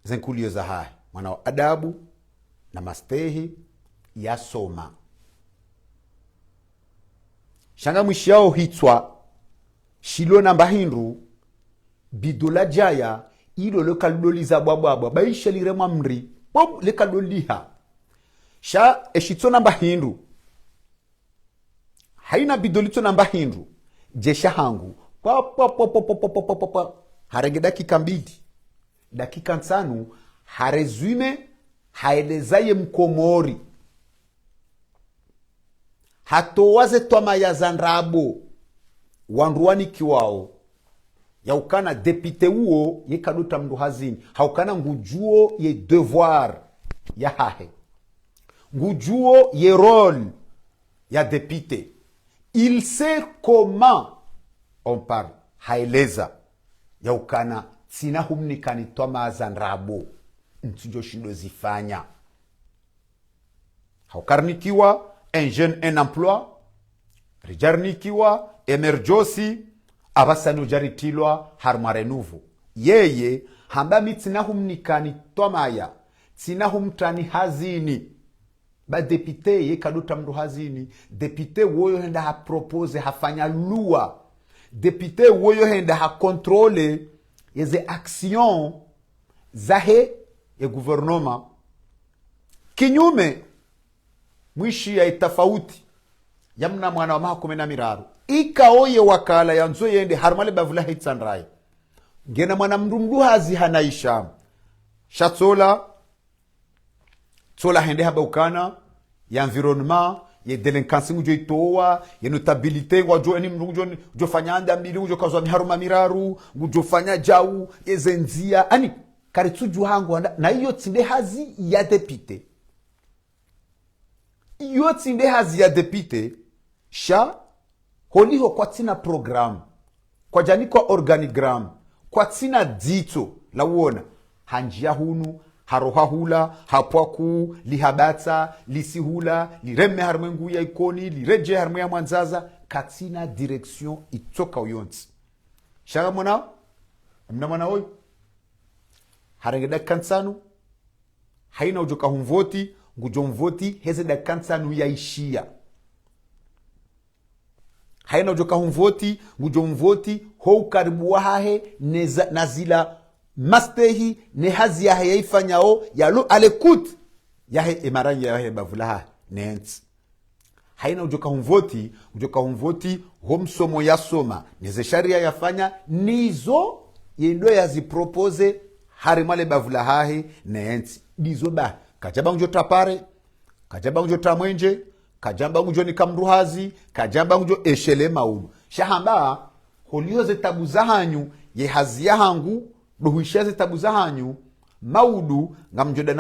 zenkulio za hai mwana wa adabu na mastehi ya soma shanga mwishiao hitwa shilo na mbahindu bidola jaya ilo lekaludoliza bwabwabwa baisha lirema mri bob lekaludoliha sha eshitso na mbahindu haina bidolito na mbahindu jesha hangu harenge dakika mbili dakika nsanu harezume haelezaye mkomori hatowaze twama ya zanrabo wanruani kiwao yaukana depite uo ye kaduta mndu hazini haukana ngujuo ye devoir ya hahe ngujuo ye rôle ya depite il sait comment on parle haeleza yaukana sina humnikani twama zanrabo ntujo shindo zifanya haukarnikiwa un jeune un emploi rijarnikiwa emerjosi abasanu jaritilwa harmare nuvu yeye hamba mitina humnikani twamaya tina humtani hazini ba depute ye kaduta mdu hazini depute woyo henda ha propose hafanya lua depute woyo henda ha controle yeze action zahe ya gouvernement kinyume mwishi ya itafauti yamna mwana wa maha 10 ikaoye wakala ya nzo yende harmale bavula hitsanrai ngena mwana mdumdu hazi hanaisha shatsola tsola hende haba ukana ya environnement ye delinquance ngujo itowa ye notabilité ngwajo eni mndu jo fanyanda mbili ngujo kazwa miharuma miraru ngujo fanya jau ye zenzia ani karitsuju hangu na iyo tsinde hazi ya depite. Iyo tsinde hazi ya depite sha holiho kwa tina program, kwa jani kwa organigram, kwa tina dito la uona hanjia hunu haroha hula hapwaku lihabata lisihula lireme harmengu ya ikoni lireje harme ya mwanzaza katina direction itoka uyonzi shaga mwana mna mwana hoy harenge da kansanu haina ujoka humvoti ngujo mvoti heze da kansanu yaishia haina ujoka humvoti ngujo mvoti ho karibu wahahe nazila mastehi ne hazi yahe yaifanyao yalo alekut yahe emaranya yahe bavulaha nens haina ujoka humvoti homsomo yasoma neze sharia yafanya nizo yendo yazipropose harimale bavulaha nens dizo ba kajaba njo tapare kajaba njo tamwenje kajamba njo ni kamruhazi kajamba njo eshele maumu shahamba holioze tabu zahanyu ye hazi yahangu dohuishaze tabu zahanyu maudu ngamjoda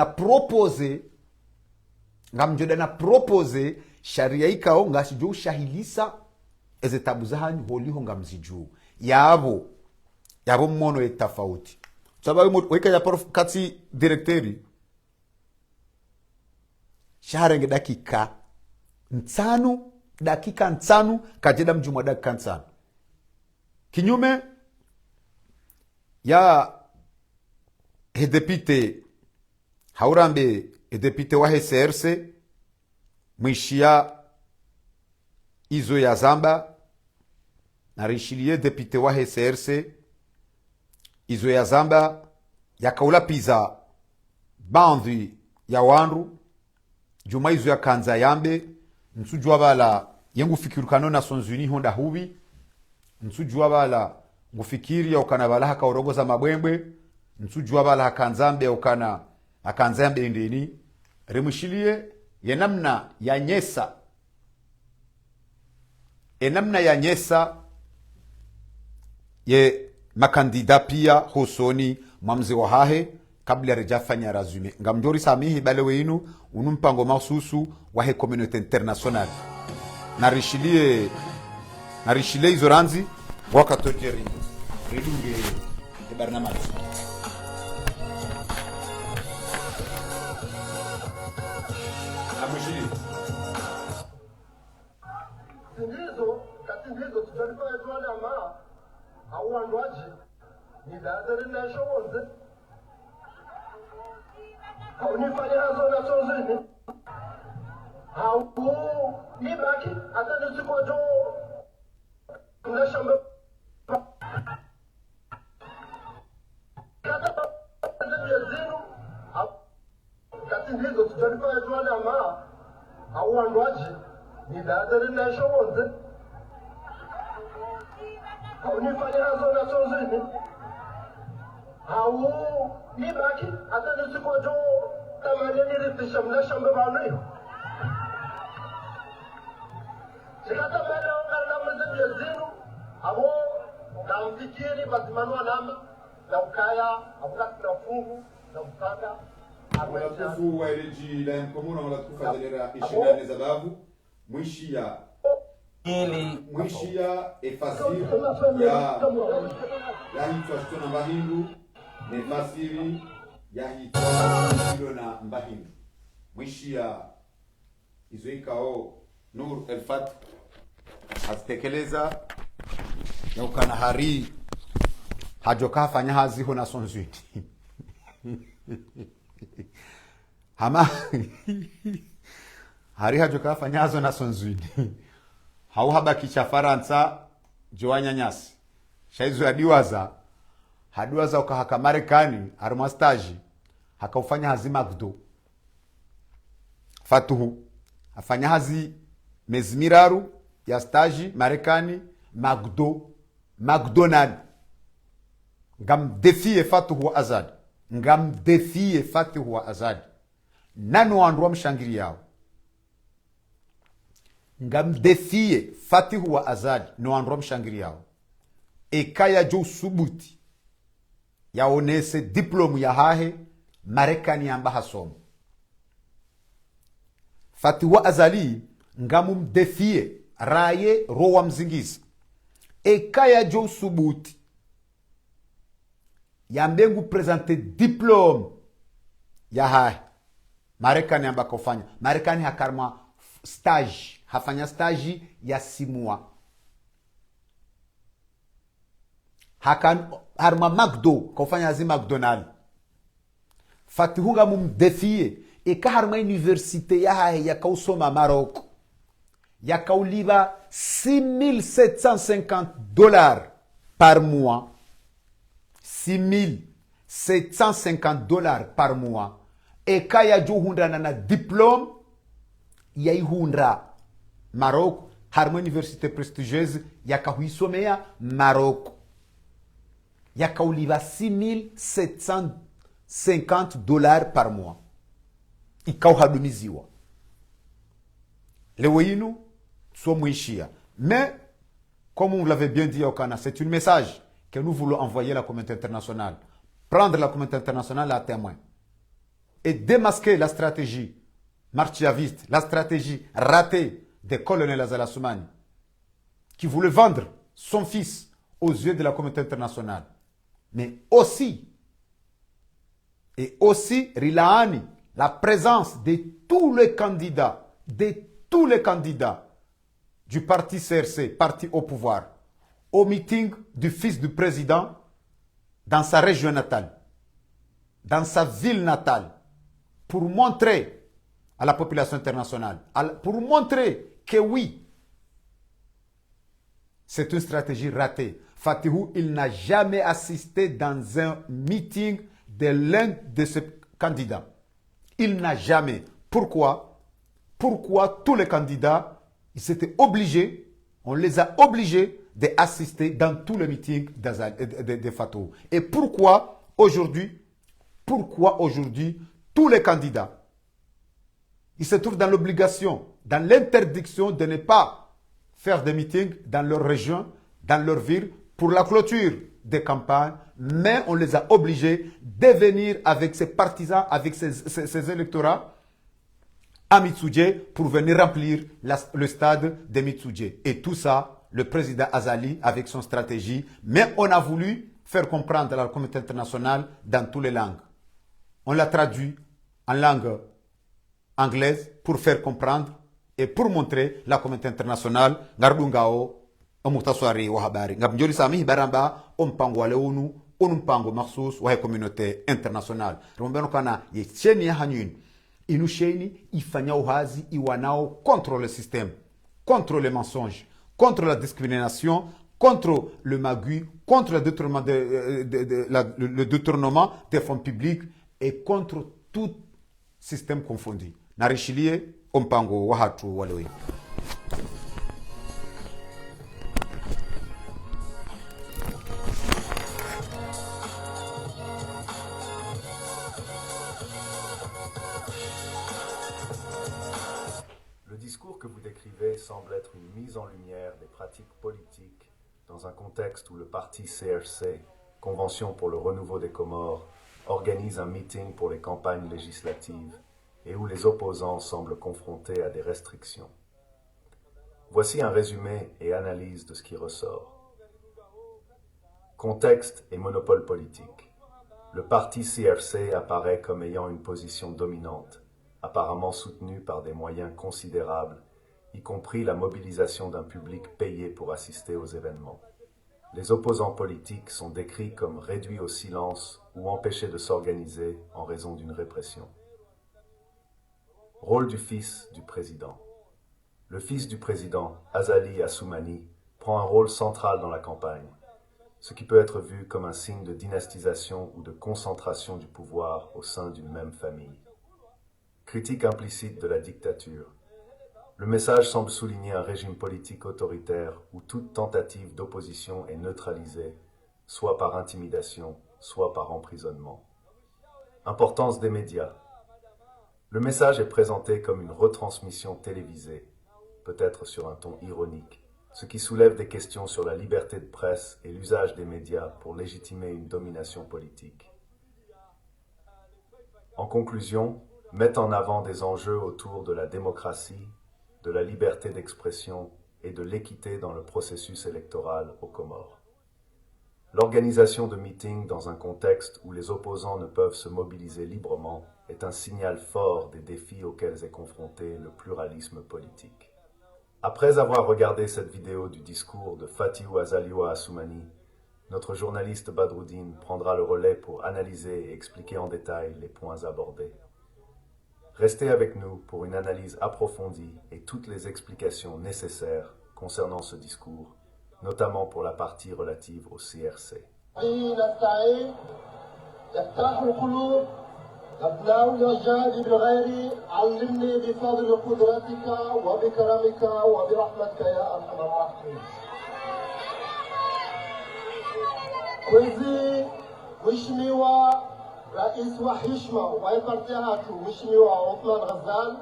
na propose sharia ikao ngashijo ushahilisa eze tabu zahanyu holiho ngamziju yabo mmono ye tafauti sababu weka ya prof kati directori shaharenge dakika ntanu kajeda mjumwa dakika ntanu kinyume ya hedepite haurambe hedepite wa HCRC mwishia izo ya zamba na rishilie depite wa HCRC izo ya zamba ya kaula piza bandhi ya wandu juma izo ya kanza yambe nsujua bala yengu fikirukano na Nations Unies honda hubi nsujua bala ngufikiri ya ukana bala haka urogoza mabwembwe nsujua bala hakanzambe ukana hakanzambe ndini remushilie ye namna ya nyesa ye makandida pia hosoni mwamzi wa hahe kabla rejafanya razume ngamjori samihi bale weinu unumpango masusu wa he community international narishilie izo ranzi wakatojeri ridunge barnamaj amushiri ndizo tutalipa tuana ma auandwaji ni dadari na showonze haunifanya hazo na sozini hau ni baki hata nisikojo na shamba kati ndizo tutalipa tuana ma auandwaji ni dadari na showonze haunifanya hazo na sozini hau ni baki hata nisikojo tamani nirithisha mna shamba banu sikata mbele na mzee yazinu abo kamfikiri bazimanwa nama na ukaya abukati na fungu na ukaka watufu wa eleji la mkomuno watufu adelera ishindane zababu mwishia efasiri ya hitwa shito na mbahindu nefasiri ya hitwa shito na mbahindu mwishia izo ikao Nur Elfat azitekeleza ya ukana hari hajoka fanya hazi ho Nations Unies hama hari hajoka fanya hazo Nations Unies hau habaki cha Faransa joanya nyasi shaizo ya hadiwaza ukahaka Marekani armastaji hakaufanya hazi Magdo Fatuhu afanya hazi mezmiraru ya staji Marekani McDonald ngam defie Fatuhu wa Azad nano wandu mshangiri yao ngam defie Fatuhu wa Azad no wandu mshangiri yao ekaya jo subuti yaonese diplomu ya hahe Marekani amba hasomo fatiwa azali ngamumdefie raye rowa mzingisa ekaya jo subuti yambengu presente diplome ya hahe Marekani amba kofanya Marekani hakarma stage hafanya stage ya simua hakan harma McDo kofanya zi McDonald fatihunga mumdefie eka harma universite ya hahe ya kausoma Maroc ya kauliba $6,750 par mois $6,750 par mois eka ya juhunda na diplôme ya ihunda Maroc harma université prestigieuse ya kahuisomea Maroc ya kauliba $6,750 par mois ikauhadumiziwa leo yinu somwishia mais comme on l'avait bien dit au Kana, c'est un message que nous voulons envoyer à la communauté internationale, prendre la communauté internationale à témoin et démasquer la stratégie martiaviste, la stratégie ratée des colonels Azali Assoumani qui voulaient vendre son fils aux yeux de la communauté internationale. Mais aussi, Rilaani, la présence de tous les candidats, du parti CRC, parti au pouvoir, au meeting du fils du président dans sa région natale, dans sa ville natale, pour montrer à la population internationale, pour montrer que oui, c'est une stratégie ratée. Fatihou, il n'a jamais assisté dans un meeting de l'un de ses candidats. Il n'a jamais. Pourquoi? Pourquoi tous les candidats, ils étaient obligés, on les a obligés d'assister dans tous les meetings de Fatou. Et pourquoi aujourd'hui, tous les candidats, ils se trouvent dans l'obligation, dans l'interdiction de ne pas faire des meetings dans leur région, dans leur ville, pour la clôture des campagnes, mais on les a obligés de venir avec ses partisans, avec ses électorats à Mitsudje pour venir remplir le stade de Mitsudje. Et tout ça, le président Azali avec son stratégie, mais on a voulu faire comprendre à la communauté internationale dans toutes les langues. On l'a traduit en langue anglaise pour faire comprendre et pour montrer la communauté internationale ngardungao omutaswari wa habari ngabnjoli sami baramba ompango wale unu mpango mahsus wa communauté internationale rombeno kana yecheni ya hanyuni inusheni ifanya uhazi iwanao contre le système, contre les mensonges, contre la discrimination, contre le magui, contre le détournement des fonds publics et contre tout système confondu. Narishilie ompango wahatu walewe. Le discours que vous décrivez semble être une mise en lumière des pratiques politiques dans un contexte où le parti CRC, Convention pour le renouveau des Comores, organise un meeting pour les campagnes législatives et où les opposants semblent confrontés à des restrictions. Voici un résumé et analyse de ce qui ressort. Contexte et monopole politique. Le parti CRC apparaît comme ayant une position dominante, apparemment soutenu par des moyens considérables, y compris la mobilisation d'un public payé pour assister aux événements. Les opposants politiques sont décrits comme réduits au silence ou empêchés de s'organiser en raison d'une répression. Rôle du fils du président. Le fils du président, Azali Assoumani, prend un rôle central dans la campagne, ce qui peut être vu comme un signe de dynastisation ou de concentration du pouvoir au sein d'une même famille. Critique implicite de la dictature. Le message semble souligner un régime politique autoritaire où toute tentative d'opposition est neutralisée, soit par intimidation, soit par emprisonnement. Importance des médias. Le message est présenté comme une retransmission télévisée, peut-être sur un ton ironique, ce qui soulève des questions sur la liberté de presse et l'usage des médias pour légitimer une domination politique. En conclusion, mettent en avant des enjeux autour de la démocratie, de la liberté d'expression et de l'équité dans le processus électoral aux Comores. L'organisation de meetings dans un contexte où les opposants ne peuvent se mobiliser librement est un signal fort des défis auxquels est confronté le pluralisme politique. Après avoir regardé cette vidéo du discours de Fatihou Azaliwa Assoumani, notre journaliste Badruddin prendra le relais pour analyser et expliquer en détail les points abordés. Restez avec nous pour une analyse approfondie et toutes les explications nécessaires concernant ce discours, notamment pour la partie relative au CRC. أبناء الرجال بغير علمني بفضل قدرتك وبكرمك وبرحمتك يا أرحم الراحمين. كويزي وشميوا رئيس وحشمة ويبرتهاتو وشميوا عثمان غزال.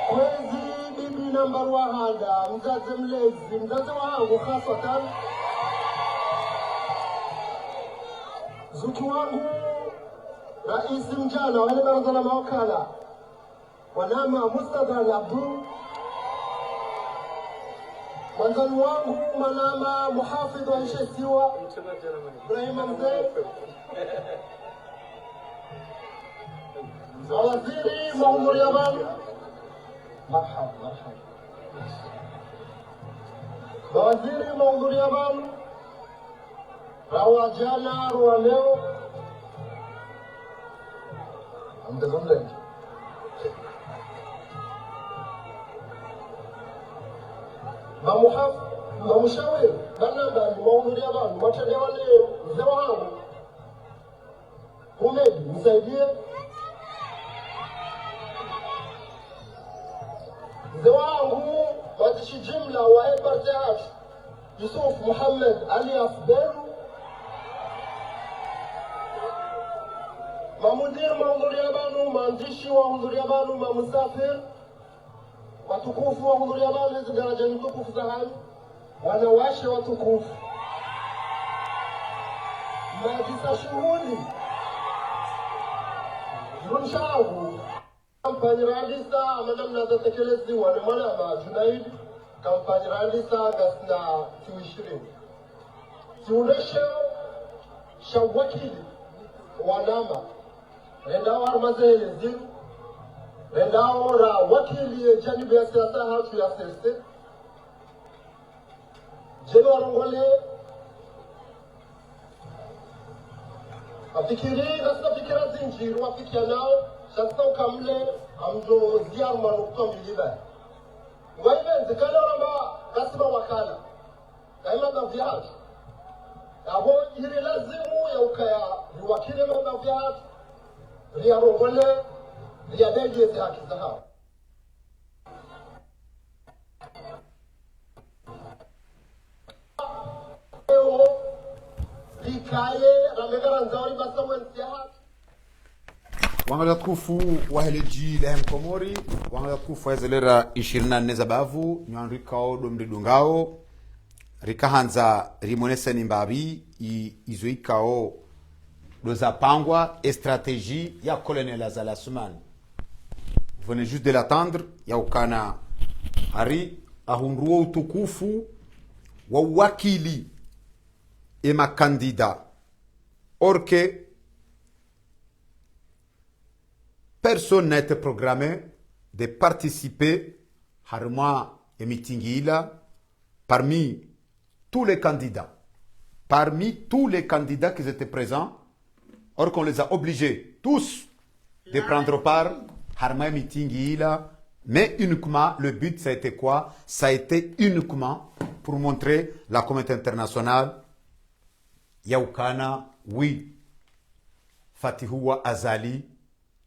كويزي بيبي نمبر وهذا مزازم ليزي مزازم وخاصة زوجوانه رئيس مجانا وأنا برضنا موكالا ونام مستدى العبدو وانزلوانه منام محافظ وإنشاء سوا إبراهيم مزيد وزيري موضوع اليابان مرحبا وزيري موضوع اليابان رواجانا رواليو عند الأملاك ما مشاور بنا موضوع اليابان ما تدولي زوان هميد مسايدية زوان هو ما تشي جملة وهي برتاش يوسف محمد علي أفضل مدير mahudhuria banu, maandishi wahudhuria banu, mamusafir watukufu wahudhuria banu, hizi daraja ni tukufu za hayo, wanawashe watukufu, maafisa shughuli runshagu kampani ralisa amanamna zatekelezwa ni mwana Junaid kampani ralisa gasna tuishiri tuonesha shawakili wanama rendao armazele ziru rendao ra wakili janibu ya siasa hatu ya sese jeno arongole afikiri nasna fikira zinjiru wafikia nao sasa ukamle amzo ziaru manukto miliba waive zikala rama kasima wakala kaima na viatu abo ili lazimu ya ukaya wakili na viatu ria rongole ria dege za haki za hao likaye ramegara nzawari basawen sihat wangala tukufu waheleji lehem komori wangala tukufu wazelera 24 za bavu nyanrikao domridungao rikahanza rimoneseni mbabi izoikao doza pangwa et stratégie ya colonel Azali Assoumani. Vous venez juste de l'attendre ya ukana hari ahunruo utukufu wa wakili et ma candidat or que personne n'a été programmé de participer harma et meeting parmi tous les candidats qui étaient présents, or qu'on les a obligés tous de prendre part harma et meeting mais uniquement le but ça a été quoi? Ça a été uniquement pour montrer la communauté internationale yaukana oui Fatihou Azali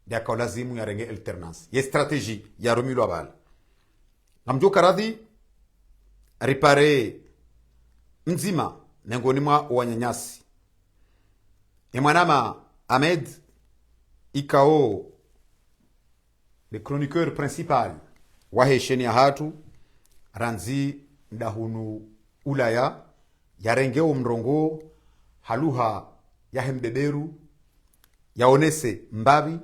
ya lazimu ya renge alternance ya stratégie ya Romulo Abal namjo karadhi ripare mzima miongoni mwa wanyanyasi Emwanama Ahmed le chroniqueur principal wa hesheni ya hatu ranzi ndahunu ulaya yarengeo mrongo haluha ya hembeberu yaonese mbavi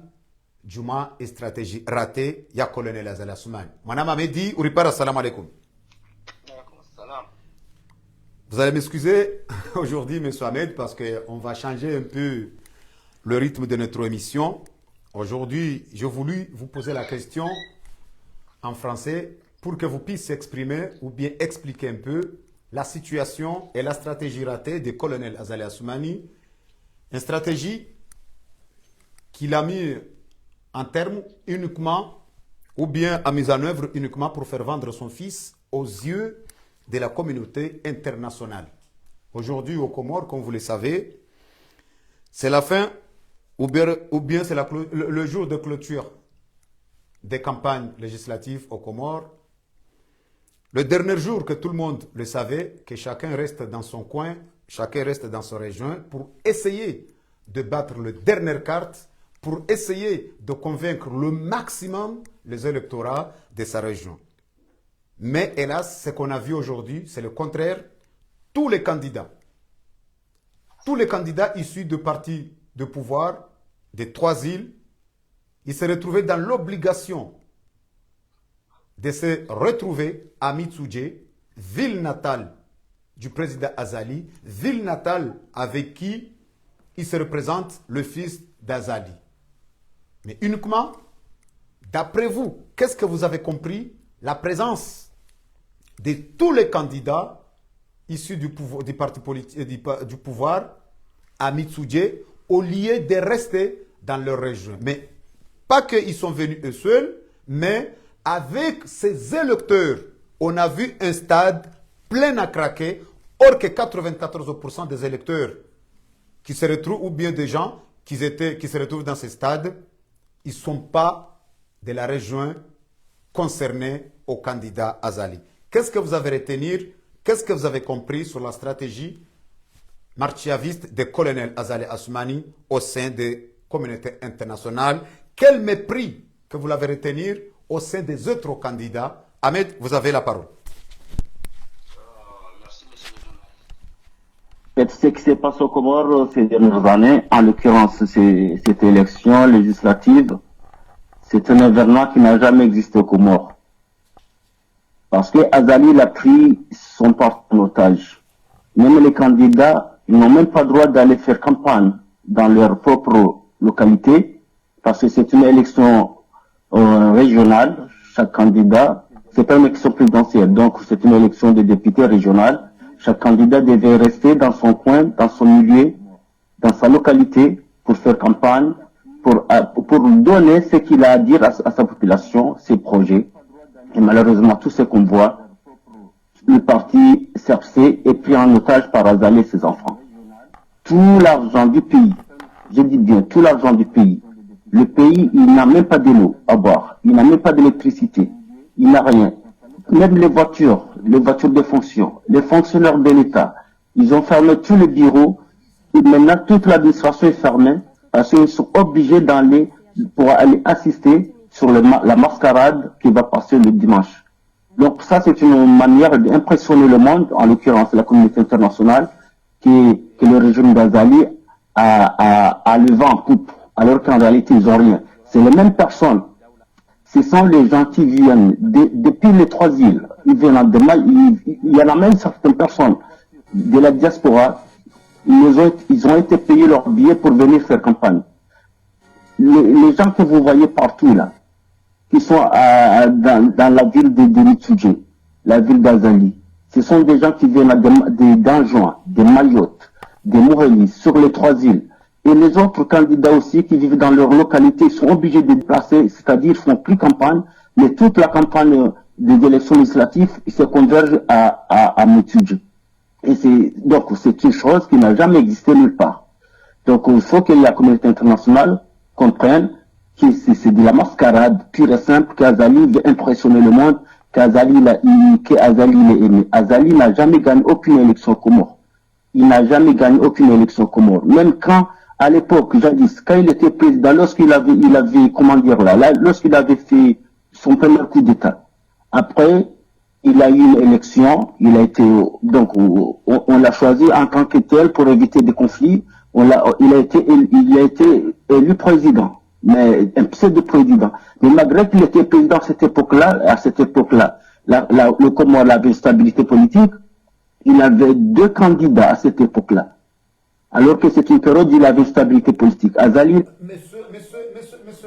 juma et stratégie ratée ya colonel Azali Assoumani. Madame Amedi, Uripara, salam alaikum. Vous allez m'excuser aujourd'hui, M. Ahmed, parce qu'on va changer un peu le rythme de notre émission. Aujourd'hui, j'ai voulu vous poser la question en français pour que vous puissiez exprimer ou bien expliquer un peu la situation et la stratégie ratée du colonel Azali Assoumani. Une stratégie qu'il a mis en terme uniquement ou bien a mis en œuvre uniquement pour faire vendre son fils aux yeux de la communauté internationale. Aujourd'hui, aux Comores, comme vous le savez, c'est la fin ou bien c'est le jour de clôture des campagnes législatives aux Comores. Le dernier jour que tout le monde le savait, que chacun reste dans son coin, chacun reste dans sa région pour essayer de battre le dernière carte, pour essayer de convaincre le maximum les électorats de sa région. Mais hélas, ce qu'on a vu aujourd'hui, c'est le contraire. Tous les candidats issus de partis de pouvoir des 3 îles, ils se retrouvaient dans l'obligation de se retrouver à Mitsuje, ville natale du président Azali, ville natale avec qui il se représente le fils d'Azali. Mais uniquement, d'après vous, qu'est-ce que vous avez compris? La présence de tous les candidats issus du parti politique du pouvoir à Mitsuje, au lieu de rester dans leur région. Mais pas qu'ils sont venus eux seuls, mais avec ces électeurs, on a vu un stade plein à craquer, or que 94% des électeurs qui se retrouvent, ou bien des gens qui se retrouvent dans ces stades, ils ne sont pas de la région concernée au candidat Azali. Qu'est-ce que vous avez retenu? Qu'est-ce que vous avez compris sur la stratégie marchiaviste du colonel Azali Assoumani au sein des communautés internationales? Quel mépris que vous l'avez retenu au sein des autres candidats? Ahmed, vous avez la parole. Merci, monsieur. Ce qui s'est passé au Comores ces dernières années, en l'occurrence cette élection législative, c'est un événement qui n'a jamais existé au Comores. Parce que Azali a pris son parti en otage. Même les candidats, ils n'ont même pas le droit d'aller faire campagne dans leur propre localité, parce que c'est une élection régionale. Chaque candidat, c'est pas une élection présidentielle, donc c'est une élection de députés régionale. Chaque candidat devait rester dans son coin, dans son milieu, dans sa localité, pour faire campagne, pour donner ce qu'il a à dire à sa population, ses projets. Et malheureusement, tout ce qu'on voit, le parti CRC est pris en otage par Azali et ses enfants. Tout l'argent du pays, je dis bien tout l'argent du pays, le pays, il n'a même pas de l'eau à boire, il n'a même pas d'électricité, il n'a rien. Même les voitures de fonction, les fonctionnaires de l'État, ils ont fermé tous les bureaux, et maintenant toute l'administration est fermée, parce qu'ils sont obligés d'aller pour aller assister sur la mascarade qui va passer le dimanche. Donc ça, c'est une manière d'impressionner le monde, en l'occurrence la communauté internationale, que le régime d'Azali a le vent en coupe, alors qu'en réalité, ils n'ont rien. C'est les mêmes personnes. Ce sont les gens qui viennent depuis les 3 îles. Ils viennent il y en a même certaines personnes de la diaspora, ils ont été payés leurs billets pour venir faire campagne. Les gens que vous voyez partout là, qui sont dans la ville de Mitsuje, la ville d'Azali, ce sont des gens qui viennent d'Anjouan, de Mayotte, de Morélie, sur les 3 îles. Et les autres candidats aussi qui vivent dans leur localité sont obligés de déplacer, c'est-à-dire ils font plus campagne, mais toute la campagne des élections législatives se converge à Mitsuje. Et donc c'est une chose qui n'a jamais existé nulle part. Donc il faut que la communauté internationale comprenne que c'est de la mascarade pure et simple, qu'Azali veut impressionner le monde, qu'Azali est aimé. Azali n'a jamais gagné aucune élection au Comores. Il n'a jamais gagné aucune élection au Comores. Même quand, à l'époque, jadis, quand il était président, lorsqu'il avait, comment dire là, lorsqu'il avait fait son premier coup d'État, après, il a eu une élection, il a été, donc, on l'a choisi en tant que tel pour éviter des conflits. Il a été élu président, mais un pseudo-président. Mais malgré qu'il était président à cette époque-là, le Comore avait une stabilité politique. Il avait 2 candidats à cette époque-là. Alors que c'est une période où il avait une stabilité politique. Azali. Monsieur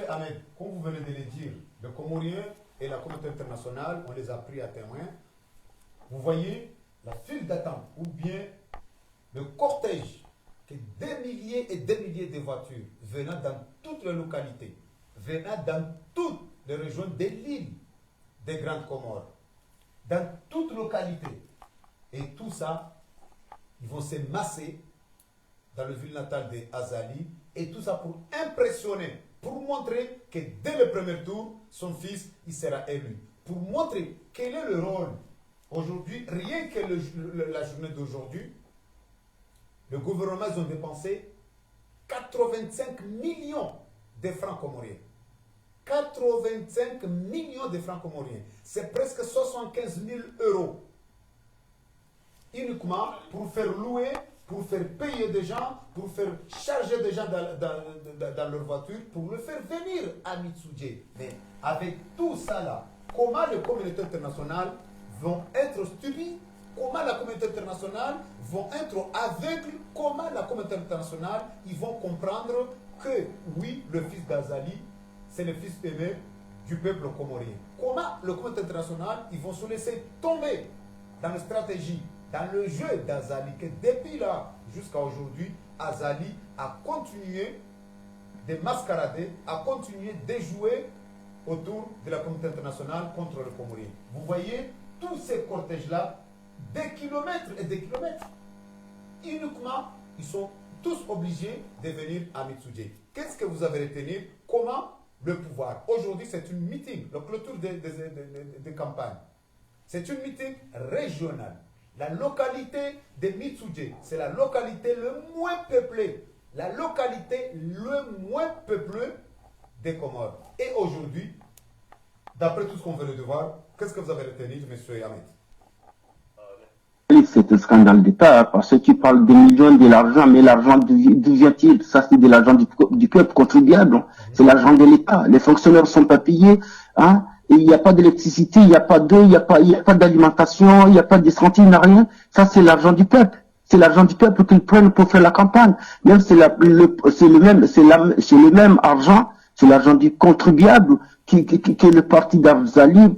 Ahmed, comme vous venez de le dire, le Comorien et la communauté internationale, on les a pris à témoin. Vous voyez la file d'attente ou bien le cortège que des milliers et des milliers de voitures venant dans toutes les localités, venant dans toutes les régions de l'île des Grandes Comores, dans toutes localités. Et tout ça, ils vont se masser dans le ville natal d'Azali, et tout ça pour impressionner, pour montrer que dès le premier tour, son fils, il sera élu. Pour montrer quel est le rôle. Aujourd'hui, rien que la journée d'aujourd'hui, le gouvernement a dépensé 85 millions de francs comoriens. 85 millions de francs comoriens. C'est presque 75 000 euros. Uniquement pour faire louer, pour faire payer des gens, pour faire charger des gens dans leur voiture, pour le faire venir à Mitsuje. Mais avec tout ça là, comment les communautés internationales vont être stupides, comment la communauté internationale vont être aveugles, comment la communauté internationale ils vont comprendre que oui, le fils d'Azali, c'est le fils aimé du peuple comorien. Comment le communauté internationale ils vont se laisser tomber dans la stratégie, dans le jeu d'Azali, que depuis là jusqu'à aujourd'hui, Azali a continué de mascarader, a continué de jouer autour de la communauté internationale contre le Comorien. Vous voyez tous ces cortèges-là, des kilomètres et des kilomètres. Uniquement, ils sont tous obligés de venir à Mitsuje. Qu'est-ce que vous avez retenu? Comment le pouvoir? Aujourd'hui, c'est une meeting, la clôture des campagnes. C'est une meeting régionale. La localité de Mitsuje, c'est la localité le moins peuplée. La localité le moins peuplée des Comores. Et aujourd'hui, d'après tout ce qu'on veut de voir, qu'est-ce que vous avez retenu, M. Ahmed? C'est un scandale d'État, parce que tu parles des millions de l'argent, mais l'argent d'où vient-il? Ça, c'est de l'argent du peuple contribuable. C'est l'argent de l'État. Les fonctionnaires ne sont pas payés, hein? Et il n'y a pas d'électricité, il n'y a pas d'eau, il n'y a pas d'alimentation, il n'y a pas de santé, il n'y a rien. Ça, c'est l'argent du peuple. C'est l'argent du peuple qu'ils prennent pour faire la campagne. Même c'est le même argent, c'est l'argent du contribuable que le parti d'Azali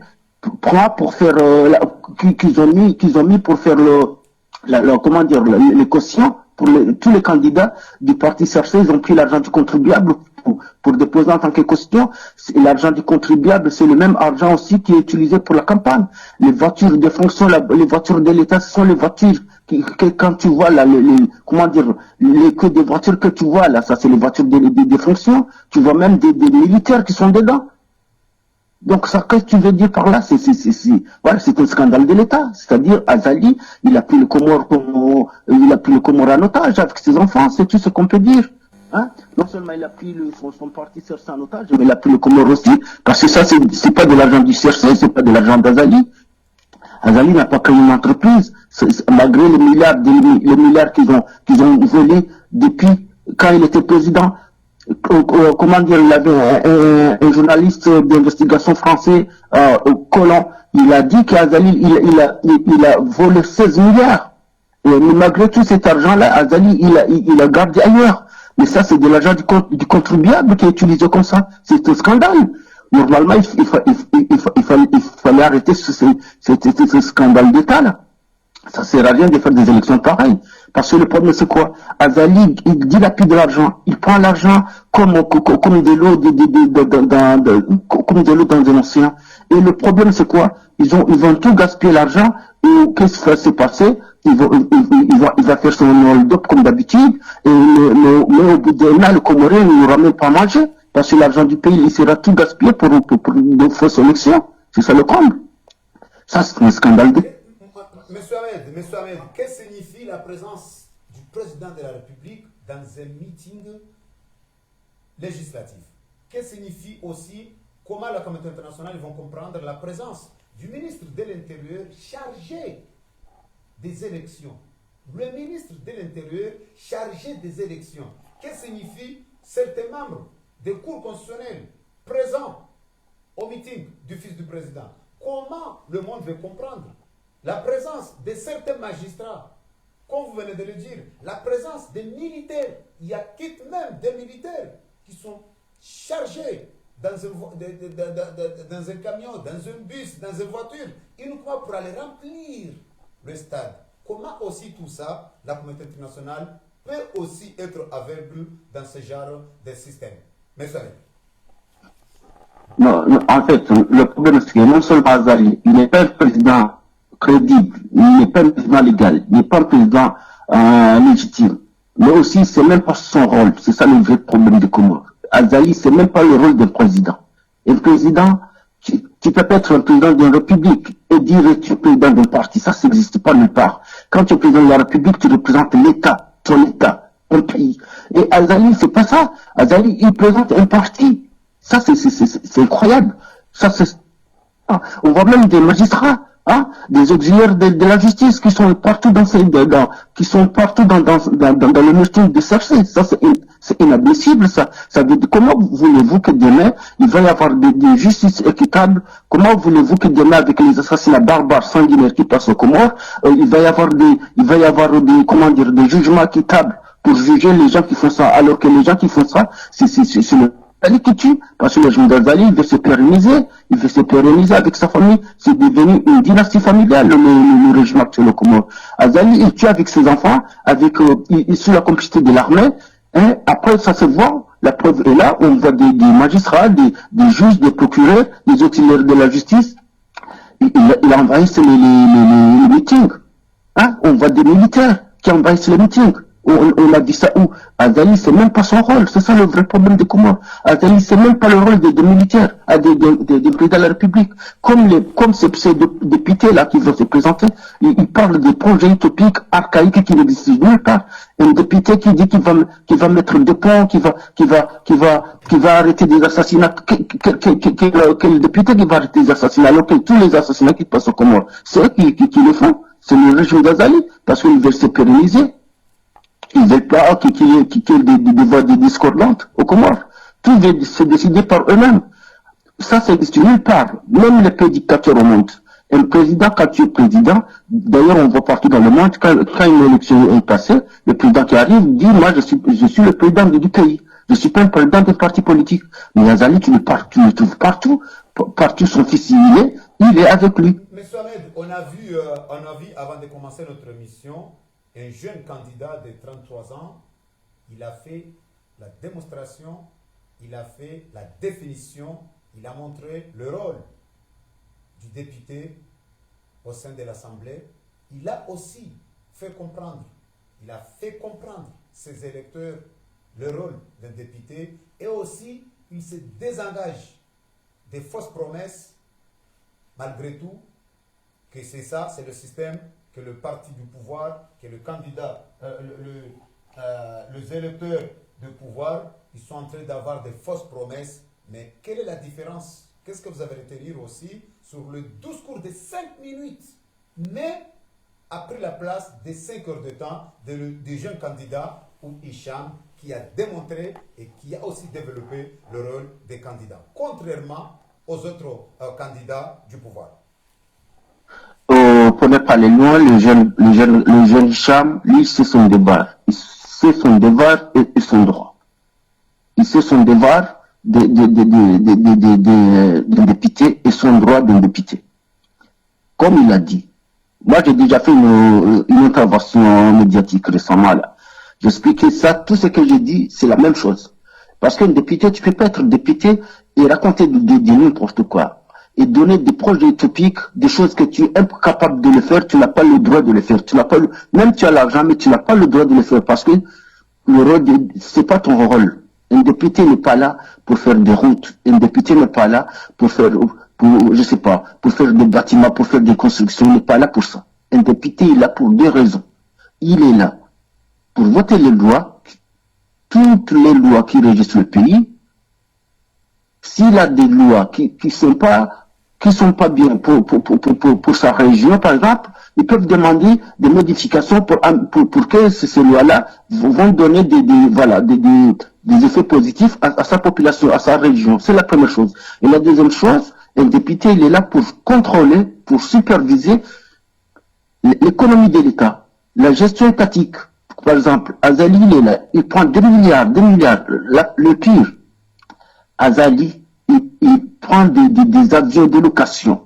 prend pour faire qu'ils ont mis pour faire comment dire les cautions pour tous les candidats du parti CRC. Ils ont pris l'argent du contribuable pour déposer en tant que caution. L'argent du contribuable, c'est le même argent aussi qui est utilisé pour la campagne. Les voitures de fonction, les voitures de l'État, ce sont les voitures que quand tu vois là, comment dire, les queues des voitures que tu vois là, ça c'est les voitures des fonctions. Tu vois même des militaires qui sont dedans. Donc, ça, qu'est-ce que tu veux dire par là? Voilà, c'est un scandale de l'État. C'est-à-dire, Azali, il a pris le Comore en otage avec ses enfants, c'est tout ce qu'on peut dire. Hein? Non seulement il a pris son parti CRC en otage, mais il a pris le Comore aussi, parce que ça, c'est pas de l'argent du CRC, c'est pas de l'argent d'Azali. Azali n'a pas créé une entreprise, malgré les milliards qu'ils ont volés depuis quand il était président. Comment dire, il avait un journaliste d'investigation français, Colomb, il a dit qu'Azali, il a volé 16 milliards. Mais malgré tout cet argent-là, Azali, il a gardé ailleurs. Mais ça, c'est de l'argent du contribuable qui est utilisé comme ça. C'est un scandale. Normalement, il fallait arrêter ce scandale d'État-là. Ça sert à rien de faire des élections pareilles. Parce que le problème, c'est quoi? Azali, il dilapide l'argent. Il prend l'argent comme de l'eau comme de l'eau dans un océan. Et le problème, c'est quoi? Ils vont tout gaspiller l'argent. Et qu'est-ce qui va se passer? Il va faire son hold-up comme d'habitude. Et mais au bout d'un an, le Comorien ne l'aura même pas mangé. Parce que l'argent du pays, il sera tout gaspillé pour de fausses élections. C'est ça le comble. Ça, c'est un scandale. Monsieur Ahmed, qu'est-ce que signifie la présence du président de la République dans un meeting législatif? Qu'est-ce que signifie aussi, comment la communauté internationale vont comprendre la présence du ministre de l'Intérieur chargé des élections. Le ministre de l'Intérieur chargé des élections. Qu'est-ce que signifie certains membres des cours constitutionnels présents au meeting du fils du président? Comment le monde veut comprendre la présence de certains magistrats, comme vous venez de le dire, la présence des militaires? Il y a même des militaires qui sont chargés dans un camion, dans un bus, dans une voiture, uniquement pour aller remplir le stade. Comment aussi tout ça, la communauté internationale peut aussi être aveugle dans ce genre de système? Mais ça Non, en fait, le problème, c'est que non seulement Azali, il n'est pas un président crédible, il n'est pas un président légal, il n'est pas un président légitime, mais aussi, c'est même pas son rôle. C'est ça le vrai problème de Comores. Azali, c'est même pas le rôle d'un président. Et le président, tu peux pas être un président d'une république et dire que tu es président d'un parti. Ça n'existe pas nulle part. Quand tu es président de la république, tu représentes l'État, ton État, un pays. Et Azali, c'est pas ça. Azali, il présente un parti. Ça, c'est incroyable. Ça, on voit même des magistrats, hein, des auxiliaires de la justice qui sont partout dans le meeting de CRC. Ça, c'est inadmissible, ça. Ça veut dire, comment voulez-vous que demain, il va y avoir des justices équitables? Comment voulez-vous que demain, avec les assassinats barbares, sanguinaires qui passent au Comores, il va y avoir des jugements équitables pour juger les gens qui font ça, alors que les gens qui font ça, c'est le Azali qui tue, parce que le régime d'Azali, il veut se pérenniser avec sa famille, c'est devenu une dynastie familiale, le régime actuel au Comores. Azali, il tue avec ses enfants, sous la complicité de l'armée, hein, après ça se voit, la preuve est là, on voit des magistrats, des juges, des procureurs, des auxiliaires de la justice, il envahit les meetings, hein, on voit des militaires qui envahissent les meetings. On a dit ça où? Azali, c'est même pas son rôle. C'est ça le vrai problème des Comores. Azali, c'est même pas le rôle des militaires, des présidents de la République. Comme ces députés là qui vont se présenter, ils parlent de projets utopiques, archaïques qui n'existent nulle part. Un député qui dit qu'il va mettre des ponts, qui va arrêter des assassinats. Quel député qui va arrêter des assassinats? Alors que tous les assassinats qui passent aux Comores, c'est eux qui le font. C'est le régime d'Azali, parce qu'ils veulent se pérenniser. Ils veulent pas qu'il y ait des voix discordantes au Comores. Tout c'est décidé par eux-mêmes. Ça n'existe nulle part. Même les pays dictateurs au monde. Un président, quand tu es président, d'ailleurs on voit partout dans le monde, quand une élection est passée, le président qui arrive dit, moi je suis le président du pays. Je suis pas le président d'un parti politique. Mais Azali, tu le trouves partout. Partout son fils il est avec lui. Mais Ahmed, on a vu avant de commencer notre mission, un jeune candidat de 33 ans, il a fait la démonstration, il a fait la définition, il a montré le rôle du député au sein de l'Assemblée. Il a aussi fait comprendre, ses électeurs le rôle d'un député, et aussi il se désengage des fausses promesses, malgré tout, que c'est ça, c'est le système, que le parti du pouvoir, que le candidat, les électeurs de pouvoir, ils sont en train d'avoir des fausses promesses. Mais quelle est la différence? Qu'est-ce que vous avez retenir aussi sur le discours de 5 minutes, mais a pris la place de 5 heures de temps des jeunes candidats, ou Hicham, qui a démontré et qui a aussi développé le rôle des candidats, contrairement aux autres candidats du pouvoir. Pour ne pas aller loin, le jeune Hicham, lui, c'est son devoir. C'est son devoir et son droit. Il sait son devoir d'un député et son droit d'un député. Comme il a dit. Moi, j'ai déjà fait une intervention médiatique récemment là. J'expliquais ça, tout ce que j'ai dit, c'est la même chose. Parce qu'un député, tu peux pas être député et raconter de n'importe quoi. Et donner des projets utopiques, des choses que tu es incapable de le faire, tu n'as pas le droit de le faire. Même tu as l'argent, mais tu n'as pas le droit de le faire parce que le rôle, c'est pas ton rôle. Un député n'est pas là pour faire des routes. Un député n'est pas là pour faire des bâtiments, pour faire des constructions. Il n'est pas là pour ça. Un député est là pour 2 raisons. Il est là pour voter les lois, toutes les lois qui régissent le pays. S'il a des lois qui sont pas qui sont pas bien pour sa région, par exemple, ils peuvent demander des modifications pour que ces lois-là vont donner des effets positifs à sa population, à sa région. C'est la première chose. Et la deuxième chose, un député, il est là pour contrôler, pour superviser l'économie de l'État, la gestion étatique. Par exemple, Azali, il est là, il prend 2 milliards, le pire. Azali, il prend des avions de location.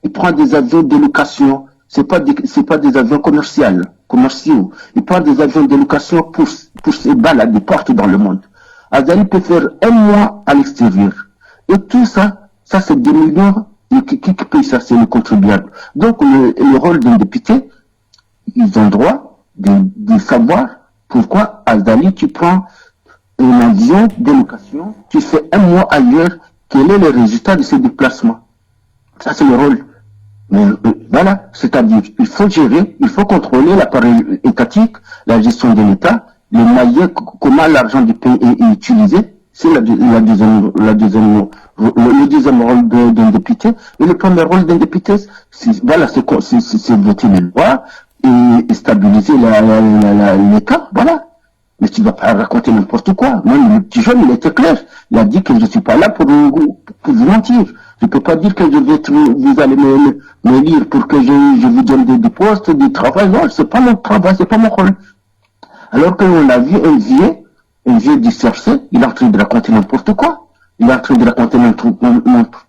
Il prend des avions de location. C'est pas des avions commerciaux. Il prend des avions de location pour se balader partout dans le monde. Azali peut faire 1 mois à l'extérieur. Et tout ça c'est des millions. Qui paye ça? C'est le contribuable. Donc, le rôle d'un député, ils ont droit de savoir pourquoi, Azali, tu prends un avion de location, tu fais 1 mois ailleurs, quel est le résultat de ces déplacements? Ça, c'est le rôle. Mais voilà, c'est-à-dire, il faut gérer, il faut contrôler l'appareil étatique, la gestion de l'État, les moyens, comment l'argent du pays est utilisé. C'est le deuxième rôle d'un député. Et le premier rôle d'un député, c'est voter les lois et stabiliser l'État. Voilà. Mais tu ne vas pas raconter n'importe quoi. Moi, le petit jeune, il était clair. Il a dit que je ne suis pas là pour vous mentir. Je ne peux pas dire que vous allez me lire pour que je vous donne des postes, du travail. Non, c'est pas mon travail, c'est pas mon rôle. Alors qu'on a vu un vieux dispersé, il est en train de raconter n'importe quoi. Il est en train de raconter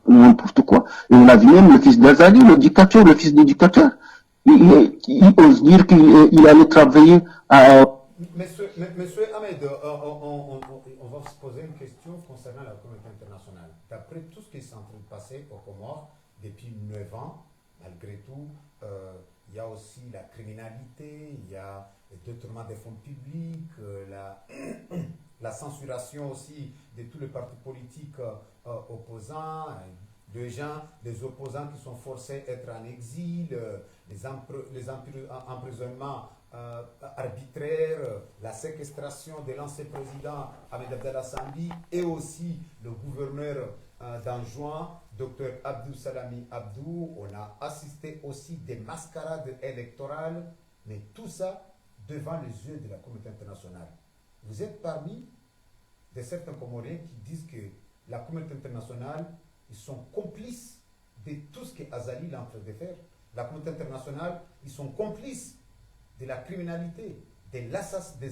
n'importe quoi. Et on a vu même le fils d'Azali, le fils du dictateur. Il ose dire qu'il allait travailler à... Monsieur Ahmed, on va se poser une question concernant la communauté internationale. D'après tout ce qui est en train de passer aux Comores depuis 9 ans, malgré tout, il y a aussi la criminalité, il y a le détournement des fonds publics, la censuration aussi de tous les partis politiques opposants, des opposants qui sont forcés d'être en exil, les emprisonnements arbitraires, la séquestration de l'ancien président Ahmed Abdallah Sambi et aussi le gouverneur d'Anjouan, Dr Abdou Salami Abdou. On a assisté aussi des mascarades électorales, mais tout ça devant les yeux de la communauté internationale. Vous êtes parmi de certains Comoriens qui disent que la communauté internationale, ils sont complices de tout ce que Azali est en train de faire. La communauté internationale, ils sont complices de la criminalité, des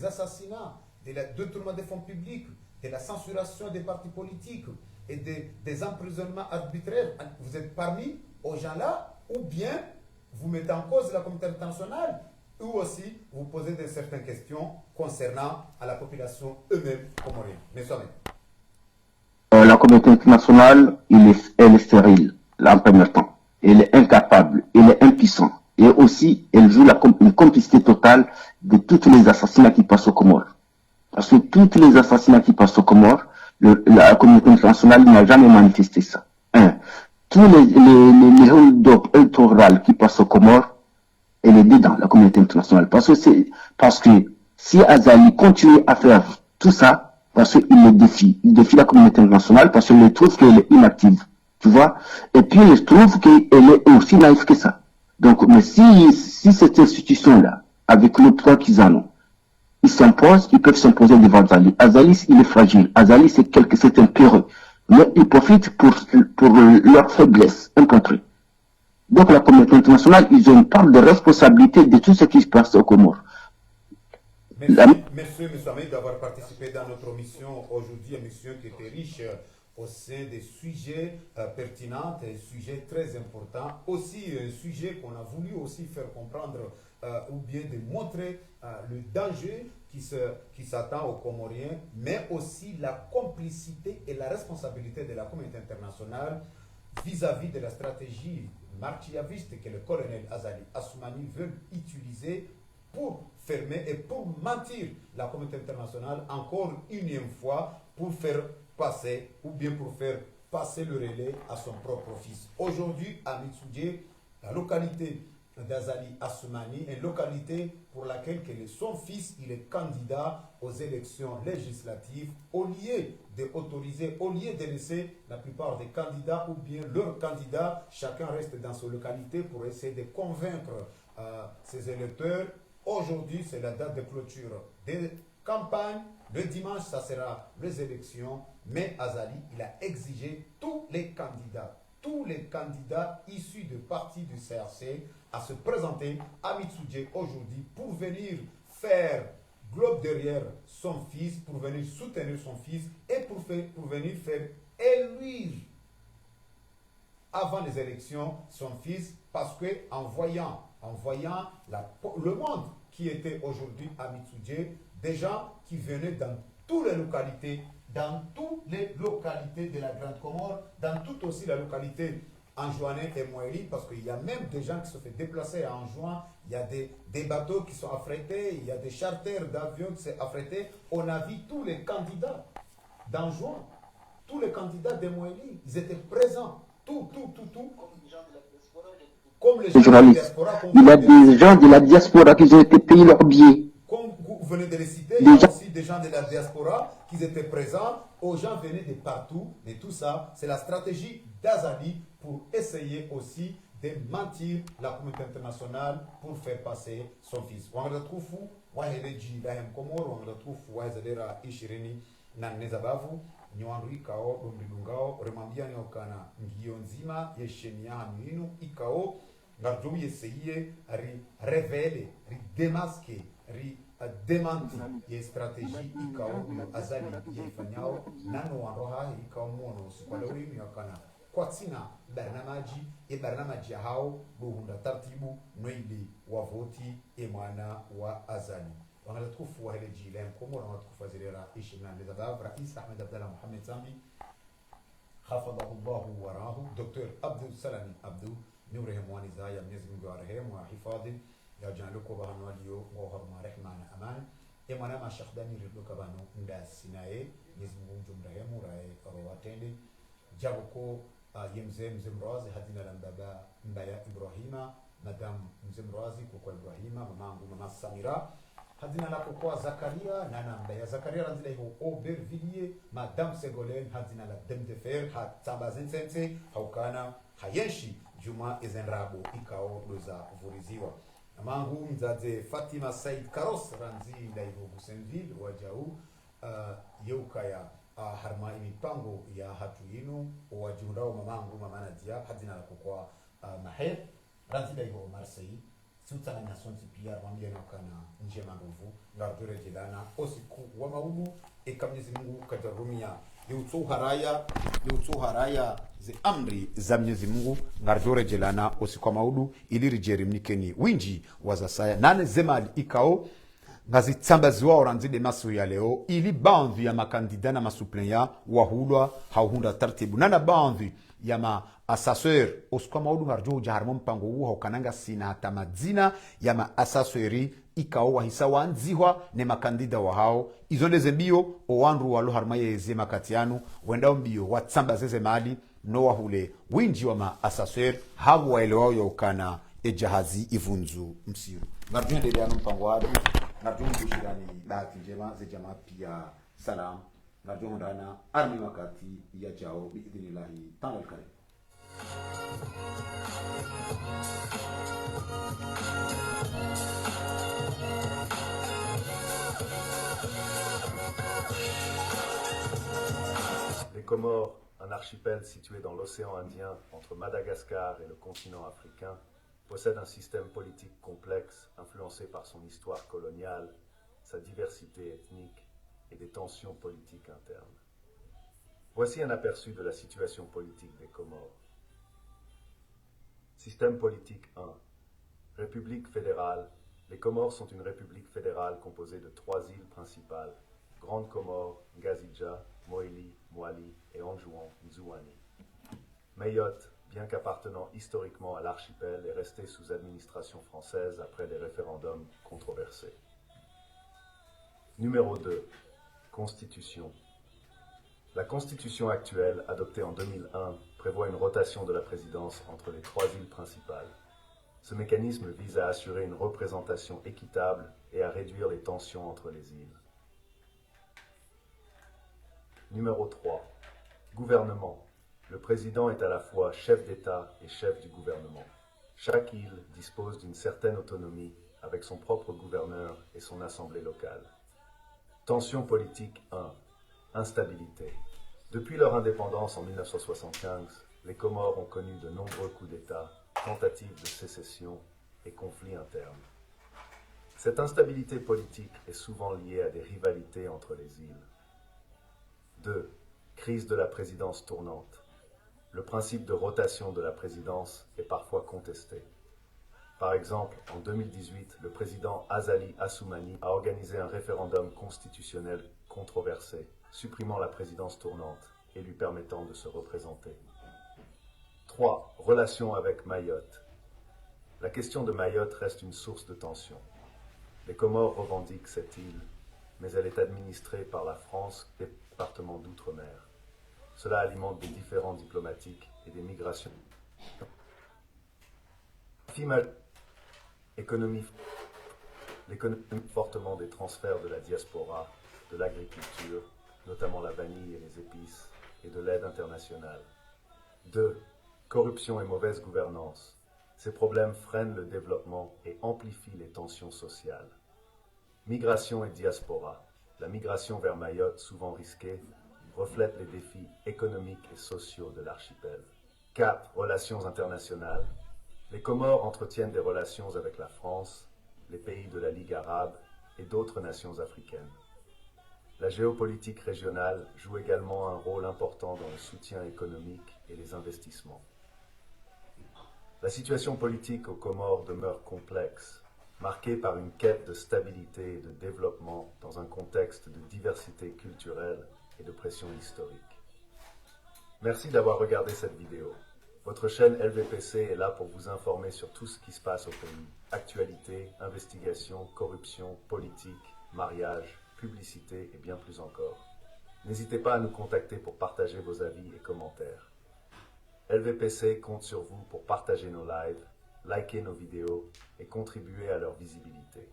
assassinats, de la détournement des fonds publics, de la censuration des partis politiques et des emprisonnements arbitraires. Vous êtes parmi aux gens-là, ou bien vous mettez en cause la communauté internationale, ou aussi vous posez certaines questions concernant à la population eux-mêmes comorienne. Mais soi-même. La communauté internationale, elle est stérile, en premier temps. Elle est incapable, elle est impuissante. Et aussi, elle joue une complicité totale de tous les assassinats qui passent aux Comores. Parce que tous les assassinats qui passent aux Comores, la communauté internationale n'a jamais manifesté ça. Tous les hold-up électoraux qui passent aux Comores, elle est dedans, la communauté internationale. Parce que si Azali continue à faire tout ça, parce qu'il il défie la communauté internationale, parce qu'il trouve qu'elle est inactive, tu vois. Et puis il trouve qu'elle est aussi naïve que ça. Donc, mais si cette institution-là, avec le poids qu'ils en ont, ils s'imposent, ils peuvent s'imposer devant Azali. Azali, il est fragile. Azali, c'est un peureux. Mais ils profitent pour leur faiblesse, incontrée. Donc la communauté internationale, ils ont une part de responsabilité de tout ce qui se passe aux Comores. Merci, M. Ahmed, d'avoir participé dans notre mission aujourd'hui, une mission qui était riche au sein des sujets pertinents, des sujets très importants, aussi un sujet qu'on a voulu aussi faire comprendre ou bien de montrer le danger qui s'attend aux Comoriens, mais aussi la complicité et la responsabilité de la communauté internationale vis-à-vis de la stratégie martiaviste que le colonel Azali Assoumani veut utiliser pour fermer et pour mentir la communauté internationale encore une fois pour faire passer ou bien pour faire passer le relais à son propre fils. Aujourd'hui, à Mitsoudje, la localité d'Azali Assoumani, une localité pour laquelle son fils il est candidat aux élections législatives au lieu d'autoriser, au lieu de laisser la plupart des candidats ou bien leurs candidats, chacun reste dans sa localité pour essayer de convaincre ses électeurs. Aujourd'hui, c'est la date de clôture des campagnes. Le dimanche, ça sera les élections. Mais Azali, il a exigé tous les candidats issus de partis du CRC à se présenter à Mitsuje aujourd'hui pour venir faire globe derrière son fils, pour venir soutenir son fils et pour venir faire élire avant les élections son fils, parce que en voyant le monde qui était aujourd'hui à Mitsuje, des gens qui venaient dans toutes les localités de la Grande Comore, dans toute aussi la localité Anjouanais et Mouéli, parce qu'il y a même des gens qui se font déplacer à Anjouan, il y a des bateaux qui sont affrétés, il y a des charters d'avions qui sont affrétés. On a vu tous les candidats d'Anjouan, tous les candidats de Mouéli, ils étaient présents, tout. Comme les gens de la diaspora. Il y a des gens de la diaspora qui ont été payés leur billet. Comme vous venez de les citer, il y a aussi des gens de la diaspora qui étaient présents. Aux gens venaient de partout. Et tout ça, c'est la stratégie d'Azali pour essayer aussi de mentir la communauté internationale pour faire passer son fils. On retrouve Waheleji Lahem Komoro, on retrouve Wahezadera Ishirini Nanezabavu, Nywandu Ikao, Rumbilungao, Remambia Nyokana, Ngio Nzima, Yeshenia Hanuinu, Ikao, Ngarjou Yeseye, révéler, démasquer, démentir les stratégies Ikao, Azali, Yefanyao, Nano Wanroha, Ikao Mono, Sukwalawi Nyokana. Kwatsina barnamaji barnamaji hao buhunda tartibu noili wa voti mwana wa Azali wanatukufu wa hele jilem komo na watukufu zilera ishina ndezabab Rais Ahmed Abdallah Mohamed Zambi hafadhahullahu warahu Dr. Abdul Salami Abdul nurehemu mwani zaya Mwenyezi Mungu arehemu wa hifadhi ya jaluko bahanu aliyo wa harma rehma na aman mwana mashahdani ridluka banu ndasinae Mwenyezi Mungu mjumrehemu rae rawatende jabuko yemze mrazi hadina la mbaya Ibrahima madam mze mrazi kwa Ibrahima mamangu mama Samira hadina la kwa Zakaria nana mbaya Zakaria ranzila hiyo Aubervilliers madam Segolen hadina la dem de fer hatambazen sense haukana hayenshi juma ezenrabo ikao doza vuriziwa mamangu mzaze Fatima Said Karos ranzi la hiyo Busenville wajau yeukaya harma imipango ya hatu yinu wajundao mamangu mamana dia hadina la kukwa maher ranzida hiyo Marseille sutana na sonti pia mwambia na kana nje manduvu ngardure jilana osiku wa maudu Mwenyezi Mungu kajarumia liutso haraya zi amri za Mwenyezi Mungu ngardure jilana osiku wa maudu ili rijerimnikeni winji wazasaya nane zemali ikao ngazi tsambazi wao ranzide masu ya leo ili bandhi ya makandida na masuplenya wahulwa hauhunda tartibu nana bandhi ya ma assesseur oskwa maudu harjo jaharmo mpango huu haukananga sina hata madzina ya ma assessori ikao wahisa wanzihwa ne makandida wa hao izondeze mbio owandu walo harmaye yeze makatianu wendao mbio watsambaze mali no wahule winji wa ma assesseur habu waelewao yokana ejahazi ivunzu msiru ngarjun deliano mpango wadu ngarjun bushirani bahati njema ze jamaa pia salam ngarjun ndana armi wakati ya jao biidhnillahi ta'ala karim. Les Comores, un archipel situé dans l'océan Indien entre Madagascar et le continent africain, possède un système politique complexe influencé par son histoire coloniale, sa diversité ethnique et des tensions politiques internes. Voici un aperçu de la situation politique des Comores. Système politique 1. République fédérale. Les Comores sont une république fédérale composée de 3 îles principales, Grande Comore, Ngazidja, Moélie, Moali et Anjouan, Nzouani. Mayotte, bien qu'appartenant historiquement à l'archipel, est restée sous administration française après des référendums controversés. Numéro 2. Constitution. La constitution actuelle, adoptée en 2001, prévoit une rotation de la présidence entre les 3 îles principales. Ce mécanisme vise à assurer une représentation équitable et à réduire les tensions entre les îles. Numéro 3. Gouvernement. Le président est à la fois chef d'État et chef du gouvernement. Chaque île dispose d'une certaine autonomie avec son propre gouverneur et son assemblée locale. Tension politique 1. Instabilité. Depuis leur indépendance en 1975, les Comores ont connu de nombreux coups d'État, tentatives de sécession et conflits internes. Cette instabilité politique est souvent liée à des rivalités entre les îles. 2. Crise de la présidence tournante. Le principe de rotation de la présidence est parfois contesté. Par exemple, en 2018, le président Azali Assoumani a organisé un référendum constitutionnel controversé, supprimant la présidence tournante et lui permettant de se représenter. 3. Relations avec Mayotte. La question de Mayotte reste une source de tension. Les Comores revendiquent cette île, mais elle est administrée par la France, département d'outre-mer. Cela alimente des différends diplomatiques et des migrations. L'économie fortement des transferts de la diaspora, de l'agriculture, notamment la vanille et les épices, et de l'aide internationale. 2. Corruption et mauvaise gouvernance. Ces problèmes freinent le développement et amplifient les tensions sociales. Migration et diaspora. La migration vers Mayotte, souvent risquée, reflète les défis économiques et sociaux de l'archipel. 4. Relations internationales. Les Comores entretiennent des relations avec la France, les pays de la Ligue arabe et d'autres nations africaines. La géopolitique régionale joue également un rôle important dans le soutien économique et les investissements. La situation politique aux Comores demeure complexe, marquée par une quête de stabilité et de développement dans un contexte de diversité culturelle et de pression historique. Merci d'avoir regardé cette vidéo. Votre chaîne LVPC est là pour vous informer sur tout ce qui se passe au pays. Actualité, investigation, corruption, politique, mariage, publicité et bien plus encore. N'hésitez pas à nous contacter pour partager vos avis et commentaires. LVPC compte sur vous pour partager nos lives, liker nos vidéos et contribuer à leur visibilité.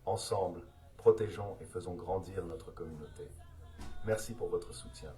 Ensemble, protégeons et faisons grandir notre communauté. Merci pour votre soutien.